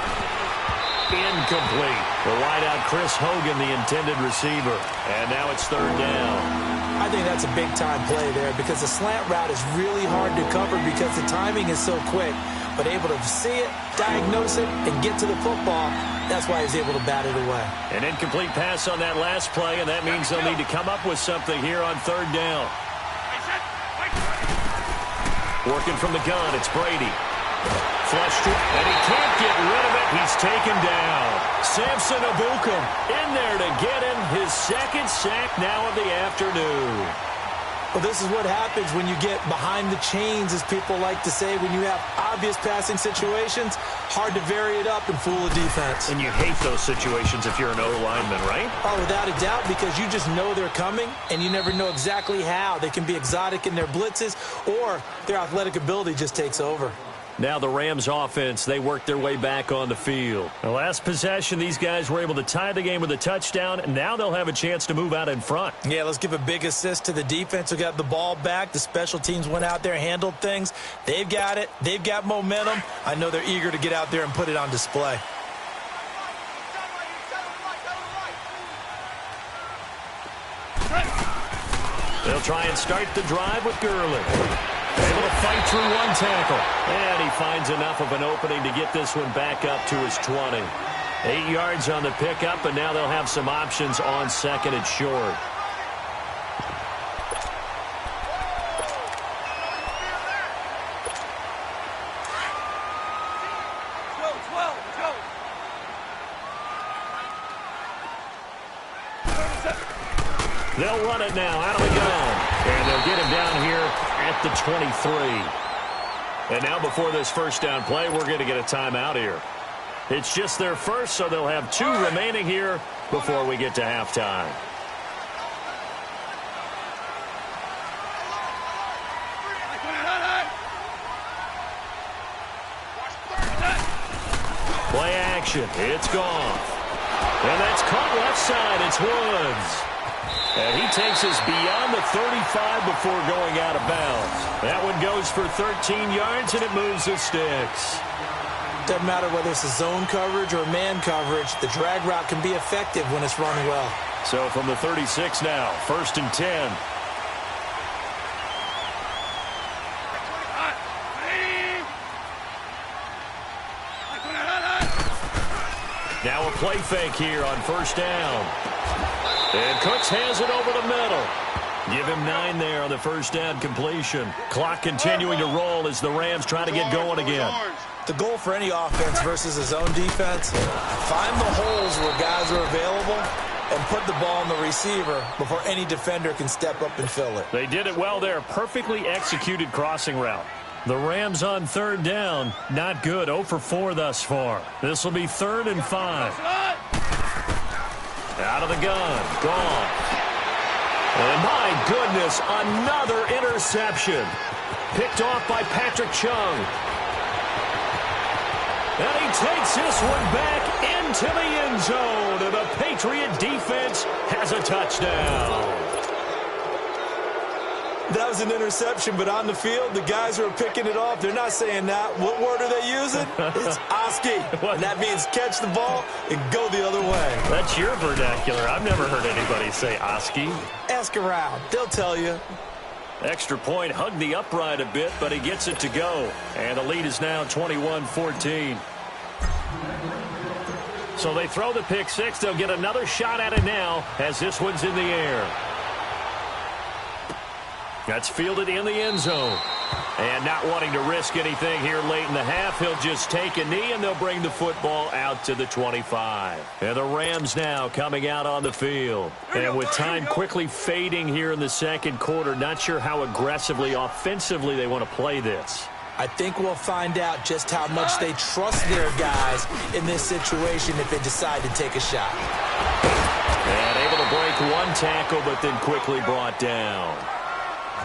Incomplete. The wideout, Chris Hogan, the intended receiver. And now it's 3rd down. I think that's a big-time play there because the slant route is really hard to cover because the timing is so quick. but able to see it, diagnose it, and get to the football. That's why he's able to bat it away. An incomplete pass on that last play, and that means they'll need to come up with something here on third down. Working from the gun, it's Brady. Flushed it, and he can't get rid of it. He's taken down. Samson Ebukam in there to get him his second sack now of the afternoon. Well, this is what happens when you get behind the chains, as people like to say. When you have obvious passing situations, hard to vary it up and fool a defense. And you hate those situations if you're an O-lineman, right? Oh, without a doubt, because you just know they're coming, and you never know exactly how. They can be exotic in their blitzes, or their athletic ability just takes over. Now the Rams offense, they work their way back on the field. The last possession, these guys were able to tie the game with a touchdown. Now they'll have a chance to move out in front. Yeah, let's give a big assist to the defense who got the ball back. The special teams went out there, handled things. They've got it. They've got momentum. I know they're eager to get out there and put it on display. They'll try and start the drive with Gurley. Able to fight through one tackle. And he finds enough of an opening to get this one back up to his 20. 8 yards on the pickup, and now they'll have some options on second and short. They'll run it now out of the gun. And they'll get him down here at the 23. And now before this first down play, we're going to get a timeout here. It's just their first, so they'll have 2 remaining here before we get to halftime. Play action. It's gone. And that's caught left side. It's Woods. And he takes us beyond the 35 before going out of bounds. That one goes for 13 yards, and it moves the sticks. Doesn't matter whether it's a zone coverage or man coverage, the drag route can be effective when it's run well. So from the 36 now, 1st and 10. Now a play fake here on 1st down. And Cooks has it over the middle. Give him 9 there on the 1st down completion. Clock continuing to roll as the Rams try to get going again. The goal for any offense versus a zone defense, find the holes where guys are available and put the ball on the receiver before any defender can step up and fill it. They did it well there. Perfectly executed crossing route. The Rams on 3rd down, not good. 0 for 4 thus far. This will be 3rd and 5. Out of the gun. Gone. And my goodness, another interception. Picked off by Patrick Chung. And he takes this one back into the end zone. And the Patriot defense has a touchdown. That was an interception, but on the field, the guys who are picking it off, they're not saying that. What word are they using? It's Oski. And that means catch the ball and go the other way. That's your vernacular. I've never heard anybody say Oski. Ask around. They'll tell you. Extra point, hugged the upright a bit, but he gets it to go. And the lead is now 21-14. So they throw the pick six. They'll get another shot at it now as this one's in the air. That's fielded in the end zone. And not wanting to risk anything here late in the half, he'll just take a knee, and they'll bring the football out to the 25. And the Rams now coming out on the field. And with time quickly fading here in the second quarter, not sure how aggressively, offensively they want to play this. I think we'll find out just how much they trust their guys in this situation if they decide to take a shot. And able to break one tackle, but then quickly brought down.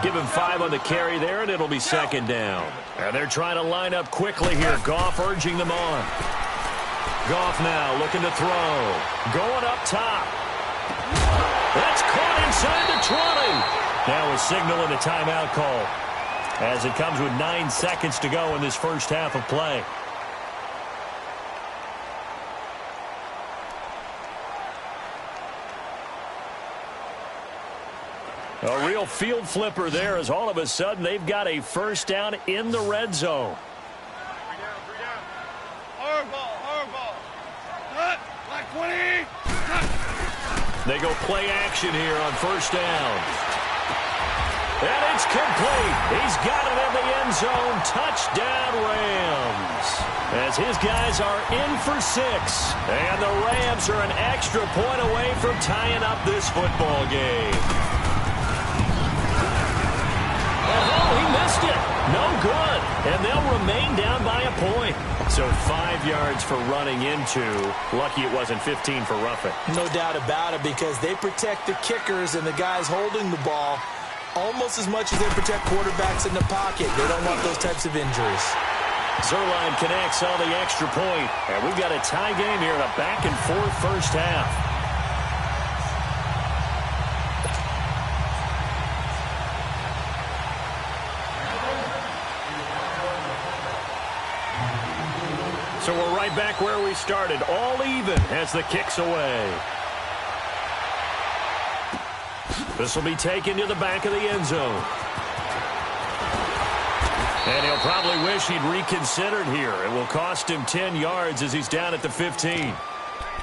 Give him 5 on the carry there, and it'll be 2nd down. And they're trying to line up quickly here. Goff urging them on. Goff now looking to throw. Going up top. That's caught inside the 20. Now a signal and a timeout call as it comes with 9 seconds to go in this first half of play. A real field flipper there as all of a sudden they've got a first down in the red zone. They go play action here on first down. And it's complete. He's got it in the end zone. Touchdown, Rams. As his guys are in for 6. And the Rams are an extra point away from tying up this football game. Oh, he missed it. No good. And they'll remain down by a point. So 5 yards for running into. Lucky it wasn't 15 for roughing. No doubt about it, because they protect the kickers and the guys holding the ball almost as much as they protect quarterbacks in the pocket. They don't want those types of injuries. Zerline connects on the extra point. And we've got a tie game here in a back-and-forth first half. So we're right back where we started, all even as the kick's away. This will be taken to the back of the end zone. And he'll probably wish he'd reconsidered here. It will cost him 10 yards as he's down at the 15.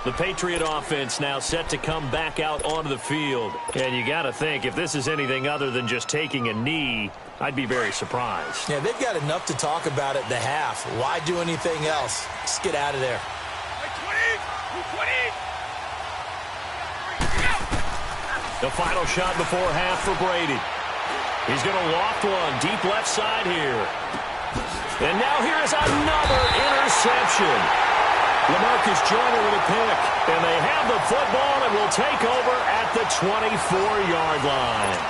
The Patriot offense now set to come back out onto the field. And you got to think, if this is anything other than just taking a knee, I'd be very surprised. Yeah, they've got enough to talk about at the half. Why do anything else? Just get out of there. The final shot before half for Brady. He's going to loft one deep left side here. And now here's another interception. LaMarcus Joyner with a pick. And they have the football and will take over at the 24-yard line.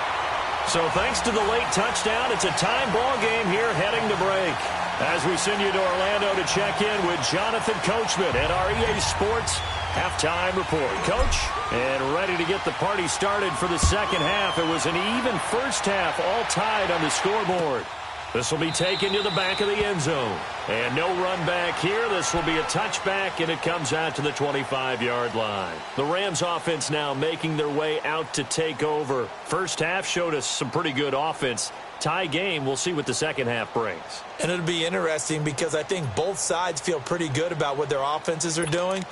So thanks to the late touchdown, it's a time ball game here heading to break. As we send you to Orlando to check in with Jonathan Coachman at our EA Sports Halftime Report. Coach, and ready to get the party started for the second half. It was an even first half, all tied on the scoreboard. This will be taken to the back of the end zone. And no run back here. This will be a touchback, and it comes out to the 25-yard line. The Rams offense now making their way out to take over. First half showed us some pretty good offense. Tie game, we'll see what the second half brings. And it'll be interesting because I think both sides feel pretty good about what their offenses are doing.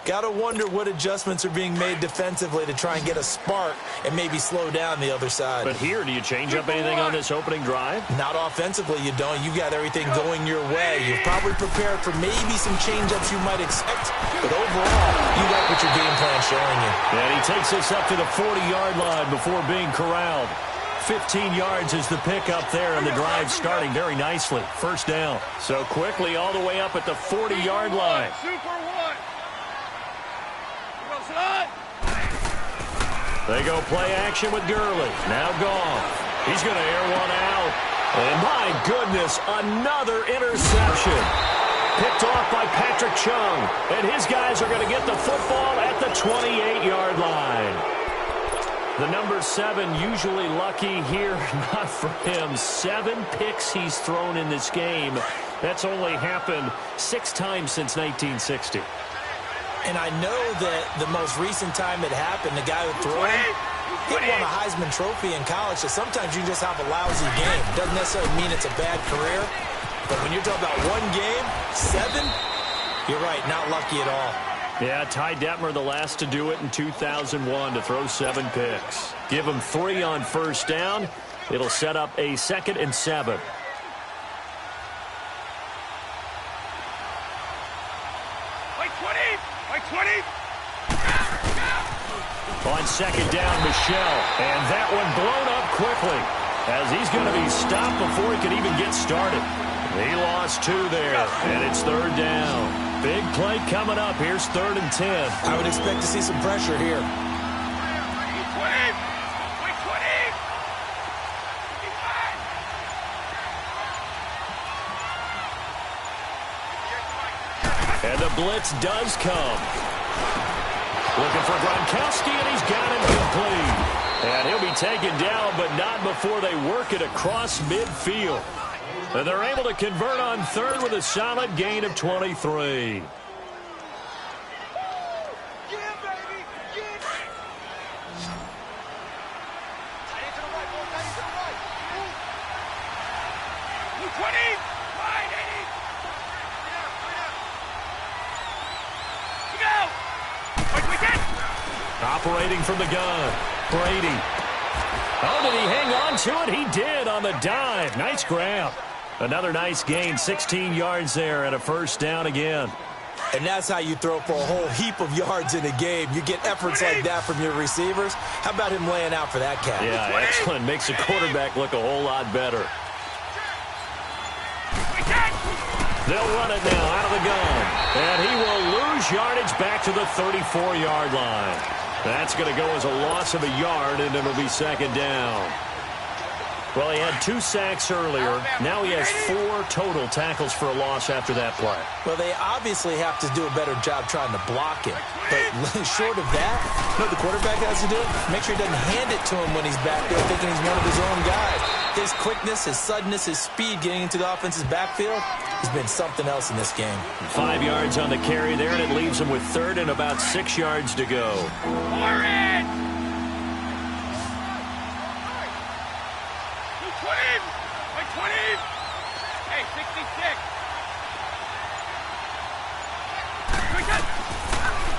Got to wonder what adjustments are being made defensively to try and get a spark and maybe slow down the other side. But here, do you change up anything on this opening drive? Not offensively, you don't. You got everything going your way. You've probably prepared for maybe some change-ups you might expect. But overall, you like what your game plan's showing you. And he takes us up to the 40-yard line before being corralled. 15 yards is the pickup there, and the drive starting very nicely. First down. So quickly all the way up at the 40-yard line. They go play action with Gurley. Now gone. He's going to air one out. And my goodness, another interception. Picked off by Patrick Chung. And his guys are going to get the football at the 28-yard line. The number 7 usually lucky here. Not for him. 7 picks he's thrown in this game. That's only happened 6 times since 1960. And I know that the most recent time it happened, the guy who threw it, he won a Heisman Trophy in college, so sometimes you just have a lousy game. Doesn't necessarily mean it's a bad career, but when you're talking about one game, 7, you're right, not lucky at all. Yeah, Ty Detmer, the last to do it in 2001, to throw 7 picks. Give him 3 on first down. It'll set up a 2nd and 7. On second down, Michelle. And that one blown up quickly as he's going to be stopped before he can even get started. He lost 2 there, and it's 3rd down. Big play coming up. Here's 3rd and 10. I would expect to see some pressure here. And the blitz does come. Looking for Gronkowski, and he's got him complete. And he'll be taken down, but not before they work it across midfield. And they're able to convert on 3rd with a solid gain of 23. Operating from the gun, Brady. Oh, did he hang on to it? He did on the dive. Nice grab. Another nice gain, 16 yards there and a first down again. And that's how you throw for a whole heap of yards in a game. You get efforts like that from your receivers. How about him laying out for that catch? Yeah, excellent. Makes the quarterback look a whole lot better. They'll run it now out of the gun. And he will lose yardage back to the 34-yard line. That's going to go as a loss of a yard, and it'll be second down. Well, he had 2 sacks earlier. Now he has 4 total tackles for a loss after that play. Well, they obviously have to do a better job trying to block him. But short of that, you know what the quarterback has to do? Make sure he doesn't hand it to him when he's back there thinking he's one of his own guys. His quickness, his suddenness, his speed getting into the offense's backfield has been something else in this game. 5 yards on the carry there, and it leaves him with 3rd and about 6 yards to go.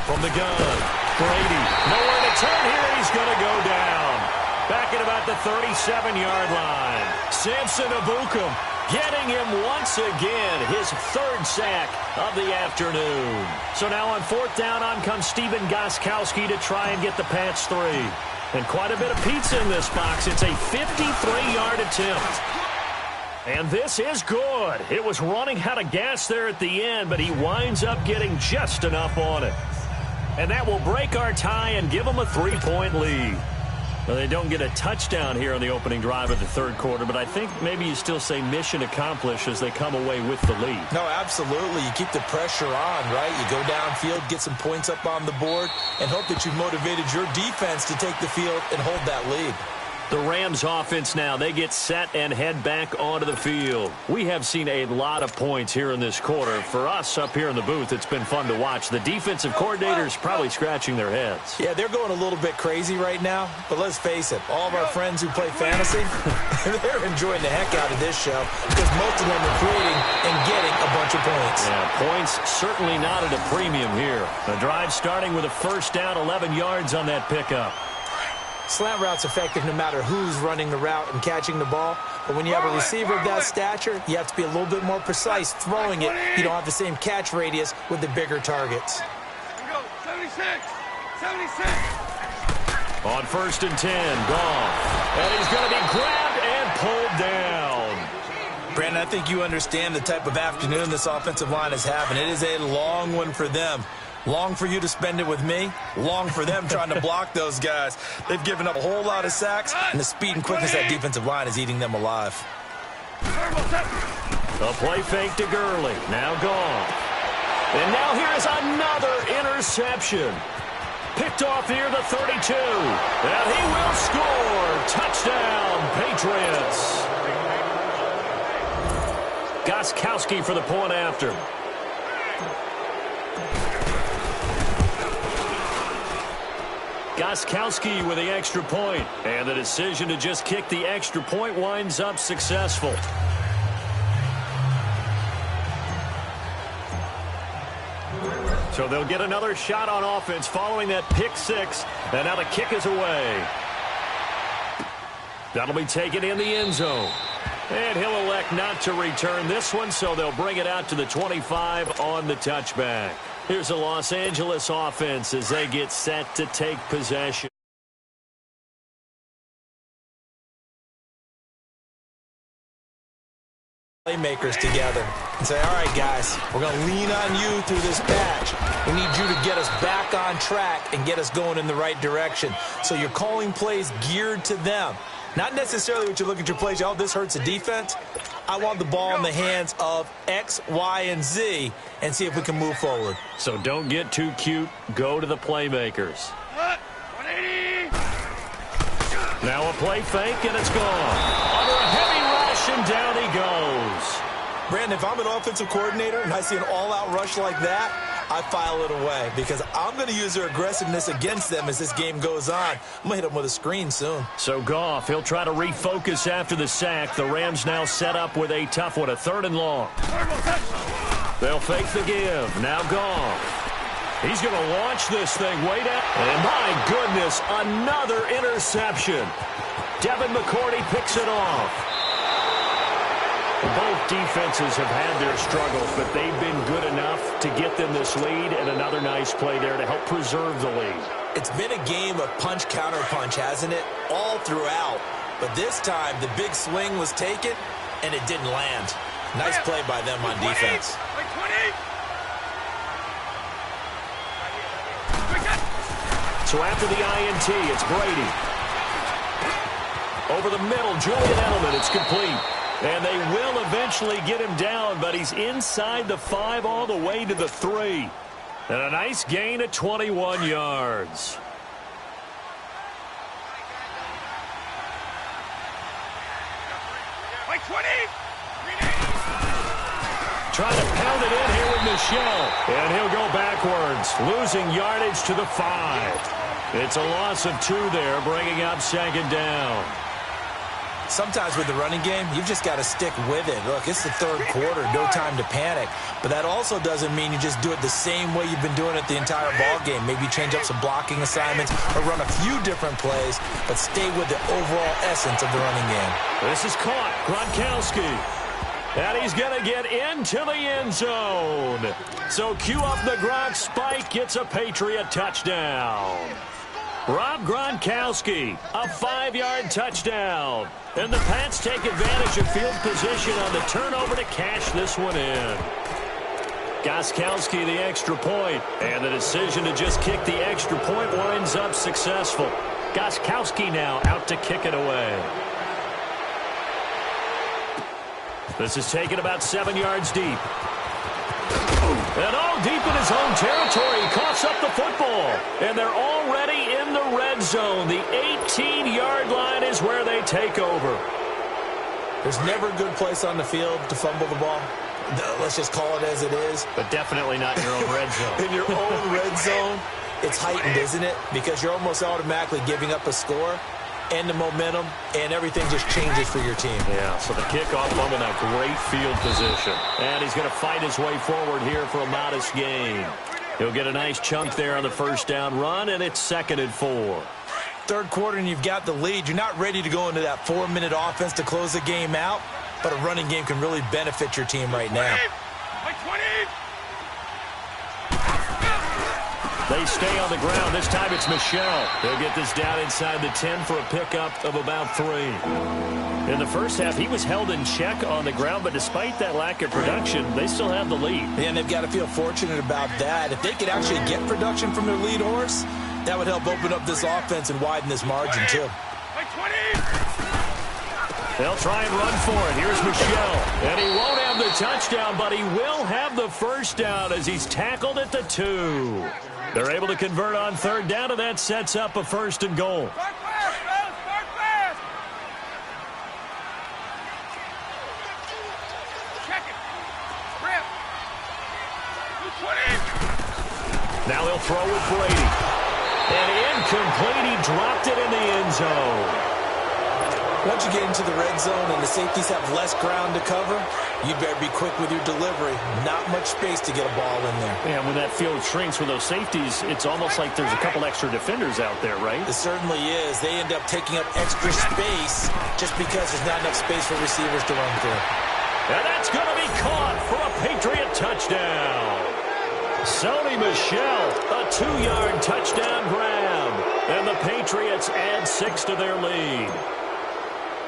From the gun, Brady. Nowhere to turn here. He's going to go down. Back at about the 37-yard line. Samson Abukum getting him once again. His 3rd sack of the afternoon. So now on 4th down, on comes Stephen Gostkowski to try and get the Pats 3. And quite a bit of pizza in this box. It's a 53-yard attempt. And this is good. It was running out of gas there at the end, but he winds up getting just enough on it. And that will break our tie and give them a 3-point lead. Well, they don't get a touchdown here on the opening drive of the 3rd quarter, but I think maybe you still say mission accomplished as they come away with the lead. No, absolutely. You keep the pressure on, right? You go downfield, get some points up on the board, and hope that you've motivated your defense to take the field and hold that lead. The Rams offense now, they get set and head back onto the field. We have seen a lot of points here in this quarter. For us up here in the booth, it's been fun to watch. The defensive coordinators probably scratching their heads. Yeah, they're going a little bit crazy right now, but let's face it, all of our friends who play fantasy, they're enjoying the heck out of this show because most of them are creating and getting a bunch of points. Yeah, points certainly not at a premium here. The drive starting with a first down, 11 yards on that pickup. Slant route's effective no matter who's running the route and catching the ball. But when you have a receiver of that stature, you have to be a little bit more precise throwing it. You don't have the same catch radius with the bigger targets. Here we go. 76. 76. On 1st and 10, Goff. And he's going to be grabbed and pulled down. Brandon, I think you understand the type of afternoon this offensive line is having. It is a long one for them. Long for you to spend it with me. Long for them trying to block those guys. They've given up a whole lot of sacks, and the speed and quickness of that defensive line is eating them alive. A play fake to Gurley. Now gone. And now here is another interception. Picked off near the 32. And he will score. Touchdown, Patriots. Gostkowski for the point after. Gostkowski with the extra point. And the decision to just kick the extra point winds up successful. So they'll get another shot on offense following that pick six. And now the kick is away. That'll be taken in the end zone. And he'll elect not to return this one, so they'll bring it out to the 25 on the touchback. Here's the Los Angeles offense as they get set to take possession. Playmakers together and say, all right, guys, we're going to lean on you through this patch. We need you to get us back on track and get us going in the right direction. So you're calling plays geared to them. Not necessarily what you look at your plays, oh, this hurts the defense. I want the ball in the hands of X, Y, and Z and see if we can move forward. So don't get too cute. Go to the playmakers. 180. Now a play fake, and it's gone. Under a heavy rush, and down he goes. Brandon, if I'm an offensive coordinator and I see an all-out rush like that, I file it away because I'm going to use their aggressiveness against them as this game goes on. I'm going to hit them with a screen soon. So Goff, he'll try to refocus after the sack. The Rams now set up with a tough one, a 3rd and long. They'll fake the give. Now Goff. He's going to launch this thing way down. And my goodness, another interception. Devin McCourty picks it off. Both defenses have had their struggles, but they've been good enough to get them this lead, and another nice play there to help preserve the lead. It's been a game of punch-counter-punch, hasn't it? All throughout. But this time, the big swing was taken, and it didn't land. Nice play by them on defense. So after the INT, it's Brady. Over the middle, Julian Edelman, it's complete. And they will eventually get him down, but he's inside the 5 all the way to the 3. And a nice gain of 21 yards. Trying to pound it in here with Michelle. And he'll go backwards, losing yardage to the 5. It's a loss of 2 there, bringing up second down. Sometimes with the running game, you've just got to stick with it. Look, it's the third quarter, no time to panic. But that also doesn't mean you just do it the same way you've been doing it the entire ball game. Maybe change up some blocking assignments or run a few different plays, but stay with the overall essence of the running game. This is caught. Gronkowski. And he's going to get into the end zone. So cue up the Gronk spike, gets a Patriot touchdown. Rob Gronkowski, a 5-yard touchdown. And the Pats take advantage of field position on the turnover to cash this one in. Gostkowski the extra point, and the decision to just kick the extra point winds up successful. Gostkowski now out to kick it away. This is taken about 7 yards deep. And all deep in his own territory, he coughs up the football. And they're already in the red zone. The 18-yard line is where they take over. There's never a good place on the field to fumble the ball. Let's just call it as it is. But definitely not in your own red zone. In your own red zone, it's heightened, isn't it? Because you're almost automatically giving up a score and the momentum, and everything just changes for your team. Yeah, so the kickoff from in a great field position. And he's going to fight his way forward here for a modest gain. He'll get a nice chunk there on the first down run, and it's 2nd and 4. Third quarter, and you've got the lead. You're not ready to go into that 4-minute offense to close the game out, but a running game can really benefit your team right now. They stay on the ground. This time it's Michelle. They'll get this down inside the 10 for a pickup of about 3. In the first half, he was held in check on the ground, but despite that lack of production, they still have the lead. Yeah, and they've got to feel fortunate about that. If they could actually get production from their lead horse, that would help open up this offense and widen this margin, too. They'll try and run for it. Here's Michelle. And he won't have the touchdown, but he will have the first down as he's tackled at the 2. They're able to convert on third down, and that sets up a 1st and goal. Now they'll throw with Brady. And incomplete. He dropped it in the end zone. Once you get into the red zone and the safeties have less ground to cover, you better be quick with your delivery. Not much space to get a ball in there. Yeah, when that field shrinks with those safeties, it's almost like there's a couple extra defenders out there, right? It certainly is. They end up taking up extra space just because there's not enough space for receivers to run through. And that's going to be caught for a Patriot touchdown. Sony Michel, a 2-yard touchdown grab. And the Patriots add 6 to their lead.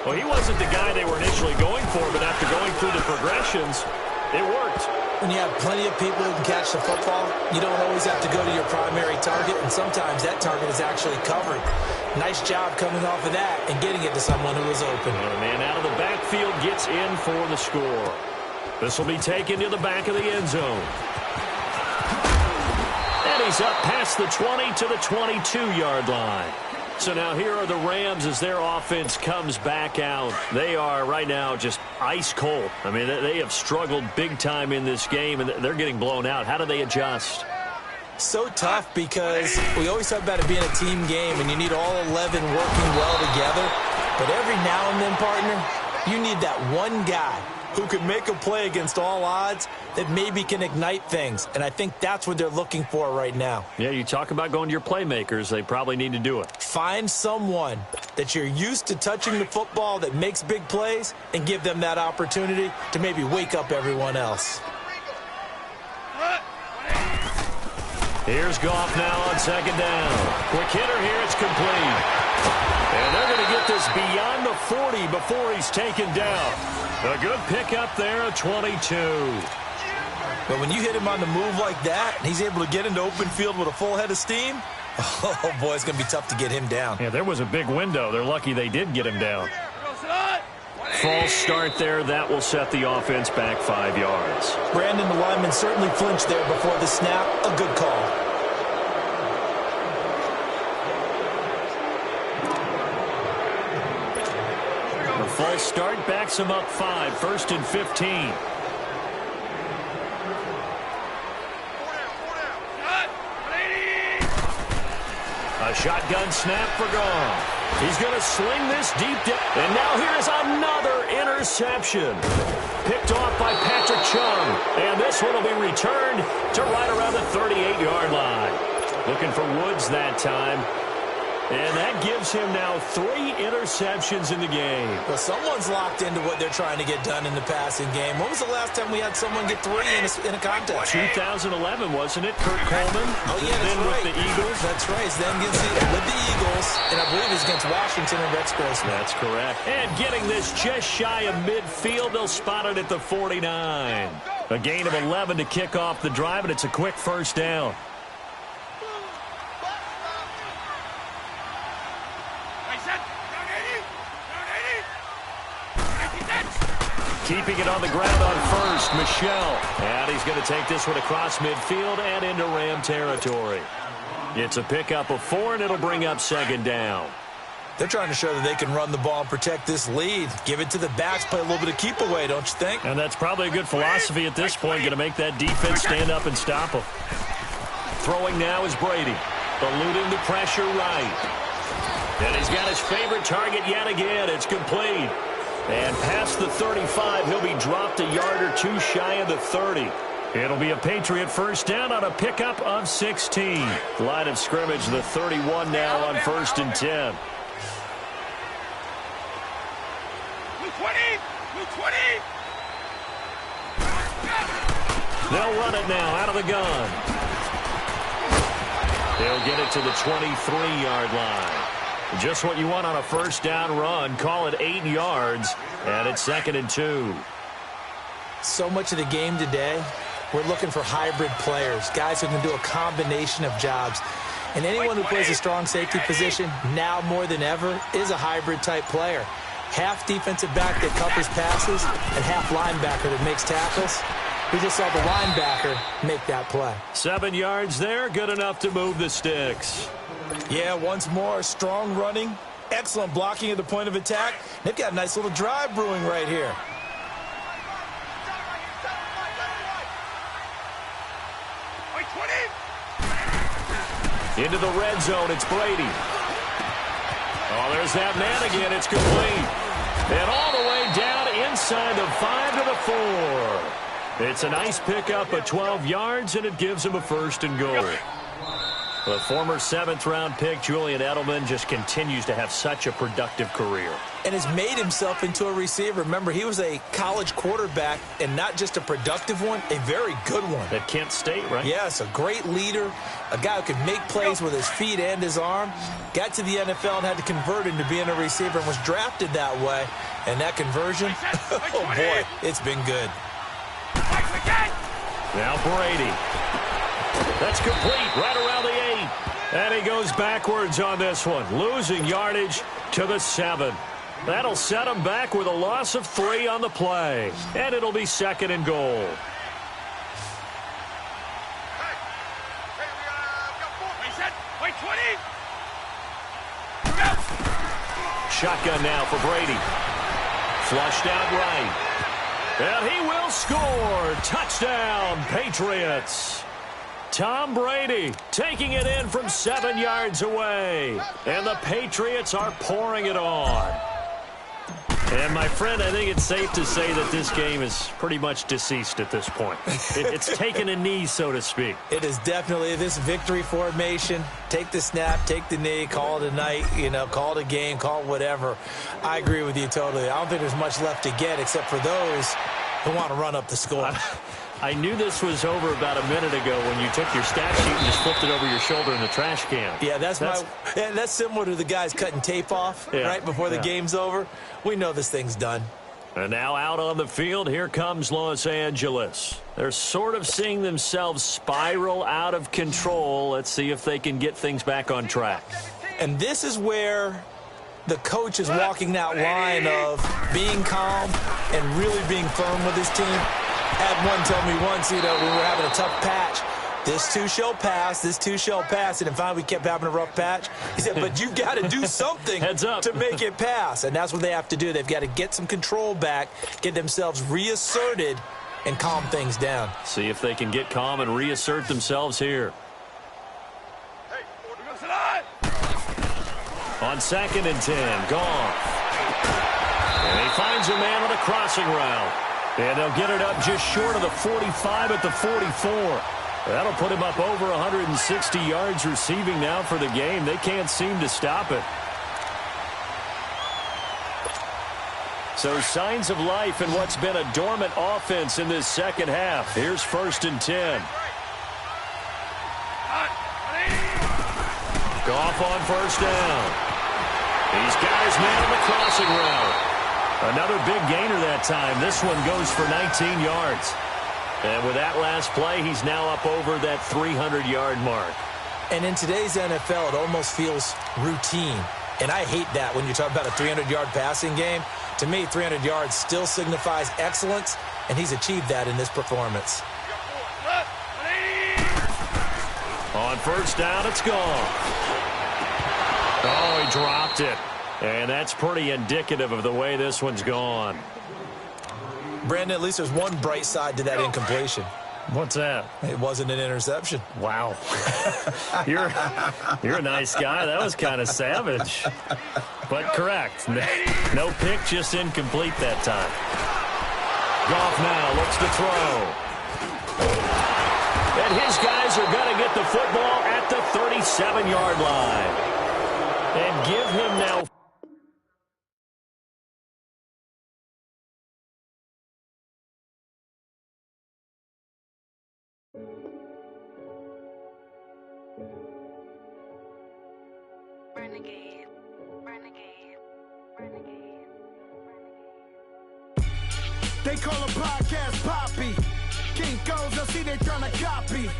Well, he wasn't the guy they were initially going for, but after going through the progressions, it worked. When you have plenty of people who can catch the football, you don't always have to go to your primary target, and sometimes that target is actually covered. Nice job coming off of that and getting it to someone who was open. And a man out of the backfield gets in for the score. This will be taken to the back of the end zone. And he's up past the 20 to the 22-yard line. So now here are the Rams as their offense comes back out. They are right now just ice cold. I mean, they have struggled big time in this game, and they're getting blown out. How do they adjust? So tough because we always talk about it being a team game, and you need all 11 working well together. But every now and then, partner, You need that one guy who can make a play against all odds that maybe can ignite things. And I think that's what they're looking for right now. Yeah, you talk about going to your playmakers. They probably need to do it. Find someone that you're used to touching the football that makes big plays and give them that opportunity to maybe wake up everyone else. Here's Goff now on second down. Quick hitter here, it's complete. And they're going to get this beyond the 40 before he's taken down. A good pickup there, a 22. But when you hit him on the move like that, and he's able to get into open field with a full head of steam, oh, boy, it's going to be tough to get him down. Yeah, there was a big window. They're lucky they did get him down. False start there. That will set the offense back 5 yards. Brandon, the lineman, certainly flinched there before the snap. A good call. The false start backs him up 5. 1st and 15. A shotgun snap for Goff. He's going to sling this deep down. And now here's another interception. Picked off by Patrick Chung. And this one will be returned to right around the 38-yard line. Looking for Woods that time. And that gives him now 3 interceptions in the game. Well, someone's locked into what they're trying to get done in the passing game. When was the last time we had someone get 3 in a contest? 2011, wasn't it? Kurt Coleman. Oh, yeah, that's then right. with the Eagles. That's right. Then with the Eagles, and I believe it's against Washington and Rex Grossman. That's correct. And getting this just shy of midfield, they'll spot it at the 49. A gain of 11 to kick off the drive, and it's a quick first down. Keeping it on the ground on first, Michelle. And he's going to take this one across midfield and into Ram territory. It's a pickup of 4, and it'll bring up second down. They're trying to show that they can run the ball and protect this lead. Give it to the backs, play a little bit of keep away, don't you think? And that's probably a good philosophy at this point, going to make that defense stand up and stop them. Throwing now is Brady. Eluding the pressure right. And he's got his favorite target yet again. It's complete. And past the 35, he'll be dropped a yard or 2 shy of the 30. It'll be a Patriot first down on a pickup of 16. Line of scrimmage, the 31 now on 1st and 10. They'll run it now out of the gun. They'll get it to the 23-yard line. Just what you want on a first down run. Call it 8 yards, and it's 2nd and 2. So much of the game today, we're looking for hybrid players, guys who can do a combination of jobs. And anyone who plays a strong safety position, now more than ever, is a hybrid-type player. Half defensive back that covers passes and half linebacker that makes tackles. We just saw the linebacker make that play. 7 yards there, good enough to move the sticks. Yeah, once more, strong running, excellent blocking at the point of attack. They've got a nice little drive brewing right here. Into the red zone, it's Brady. Oh, there's that man again, it's complete. And all the way down inside the 5 to the 4. It's a nice pickup of 12 yards, and it gives him a 1st and goal. The former 7th-round pick, Julian Edelman, just continues to have such a productive career. And has made himself into a receiver. Remember, he was a college quarterback, and not just a productive one, a very good one. At Kent State, right? Yes, a great leader, a guy who could make plays with his feet and his arm. Got to the NFL and had to convert into being a receiver and was drafted that way. And that conversion, oh boy, it's been good. Now Brady. That's complete right around the 8. And he goes backwards on this one, losing yardage to the 7. That'll set him back with a loss of 3 on the play. And it'll be 2nd and goal. Shotgun now for Brady. Flushed out right. And he will score. Touchdown, Patriots. Tom Brady taking it in from 7 yards away. And the Patriots are pouring it on. And, my friend, I think it's safe to say that this game is pretty much deceased at this point. It's taken a knee, so to speak. It is definitely this victory formation. Take the snap, take the knee, call it a night, call it a game, call it whatever. I agree with you totally. I don't think there's much left to get except for those who want to run up the score. I knew this was over about a minute ago when you took your stat sheet and just flipped it over your shoulder in the trash can. Yeah, that's similar to the guys cutting tape off right before the game's over. We know this thing's done. And now out on the field, here comes Los Angeles. They're sort of seeing themselves spiral out of control. Let's see if they can get things back on track. And this is where the coach is walking that line of being calm and really being firm with his team. Had one tell me once, we were having a tough patch. This too shall pass, this too shall pass. And finally we kept having a rough patch. He said, but you've got to do something to make it pass. And that's what they have to do. They've got to get some control back, get themselves reasserted, and calm things down. See if they can get calm and reassert themselves here. On 2nd and 10, Goff. And he finds a man on a crossing route. And they'll get it up just short of the 45 at the 44. That'll put him up over 160 yards receiving now for the game. They can't seem to stop it. So signs of life in what's been a dormant offense in this second half. Here's 1st and 10. Goff on 1st down. He's got his man on the crossing route. Another big gainer that time. This one goes for 19 yards. And with that last play, he's now up over that 300-yard mark. And in today's NFL, it almost feels routine. And I hate that when you talk about a 300-yard passing game. To me, 300 yards still signifies excellence, and he's achieved that in this performance. On 1st down, it's gone. Oh, he dropped it. And that's pretty indicative of the way this one's gone. Brandon, at least there's one bright side to that incompletion. What's that? It wasn't an interception. Wow. You're a nice guy. That was kind of savage. But correct. No pick, just incomplete that time. Goff now looks to throw. And his guys are going to get the football at the 37-yard line. And give him now. They call a podcast Poppy. King goes, I see they tryna copy.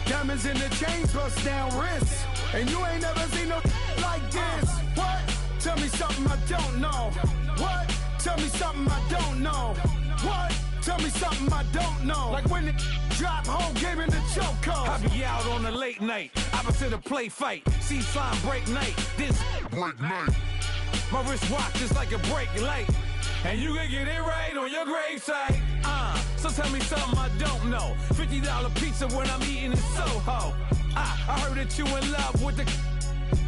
Diamonds in the chains, bust down wrists. And you ain't never seen no like this. What? Tell me something I don't know. What? Tell me something I don't know. What? Tell me something I don't know. Like when it drop home, game in the chokehold. I be out on a late night, opposite a play fight. See sign break night, this break night. My wristwatch is like a break light. And you can get it right on your gravesite. So tell me something I don't know. $50 pizza when I'm eating in Soho. I heard that you in love with the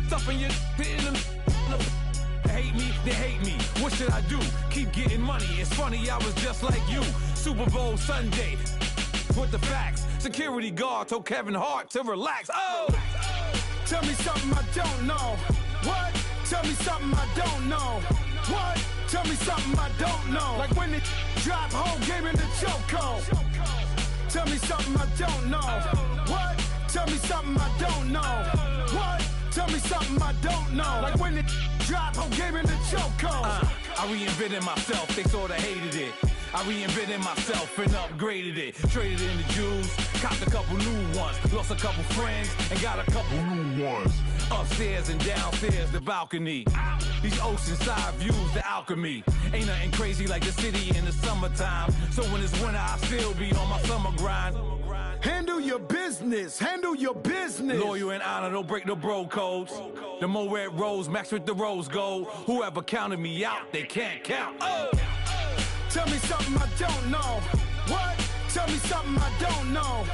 stuff in your in the hate me, they hate me. What should I do? Keep getting money. It's funny, I was just like you. Super Bowl Sunday. With the facts. Security guard told Kevin Hart to relax. Oh! Tell me something I don't know. What? Tell me something I don't know. What? Tell me something I don't know. Like when it drop home, game in the chokehold. Tell me something I don't know. What? Tell me something I don't know. What? Tell me something I don't know. Like when it drop home, game in the chokehold. I reinvented myself, they sorta hated it. I reinvented myself and upgraded it. Traded in the Jews, copped a couple new ones. Lost a couple friends and got a couple new ones. Upstairs and downstairs, the balcony. These oceanside views, the alchemy. Ain't nothing crazy like the city in the summertime. So when it's winter, I still be on my summer grind. Handle your business, handle your business. Loyal and honor, don't break the bro codes. The more red rose, max with the rose gold. Whoever counted me out, they can't count. Oh! Tell me something I don't know. What? Tell me something I don't know.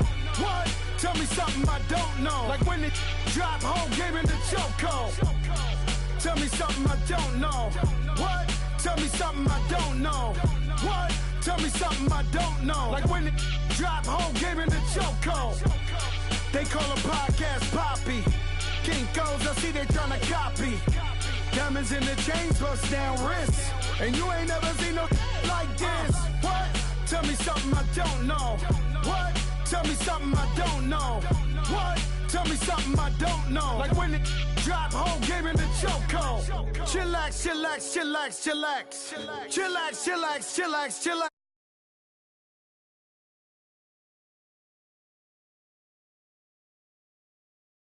What? Tell me something I don't know. Like when it drop home, game in the chokehold. Tell me something I don't know. What? Tell me something I don't know. What? Tell me something I don't know. Like when it drop whole game in the chokehold. They call a podcast Poppy. Kinkos, I see they tryna copy. Diamonds in the chains, bust down wrists. And you ain't never seen no like this. What? Tell me something I don't know. What? Tell me something I don't know. What? Tell me something I don't know. Like when it drop whole game in the chokehold. Chillax, chillax, chillax, chillax. Chillax, chillax, chillax, chillax.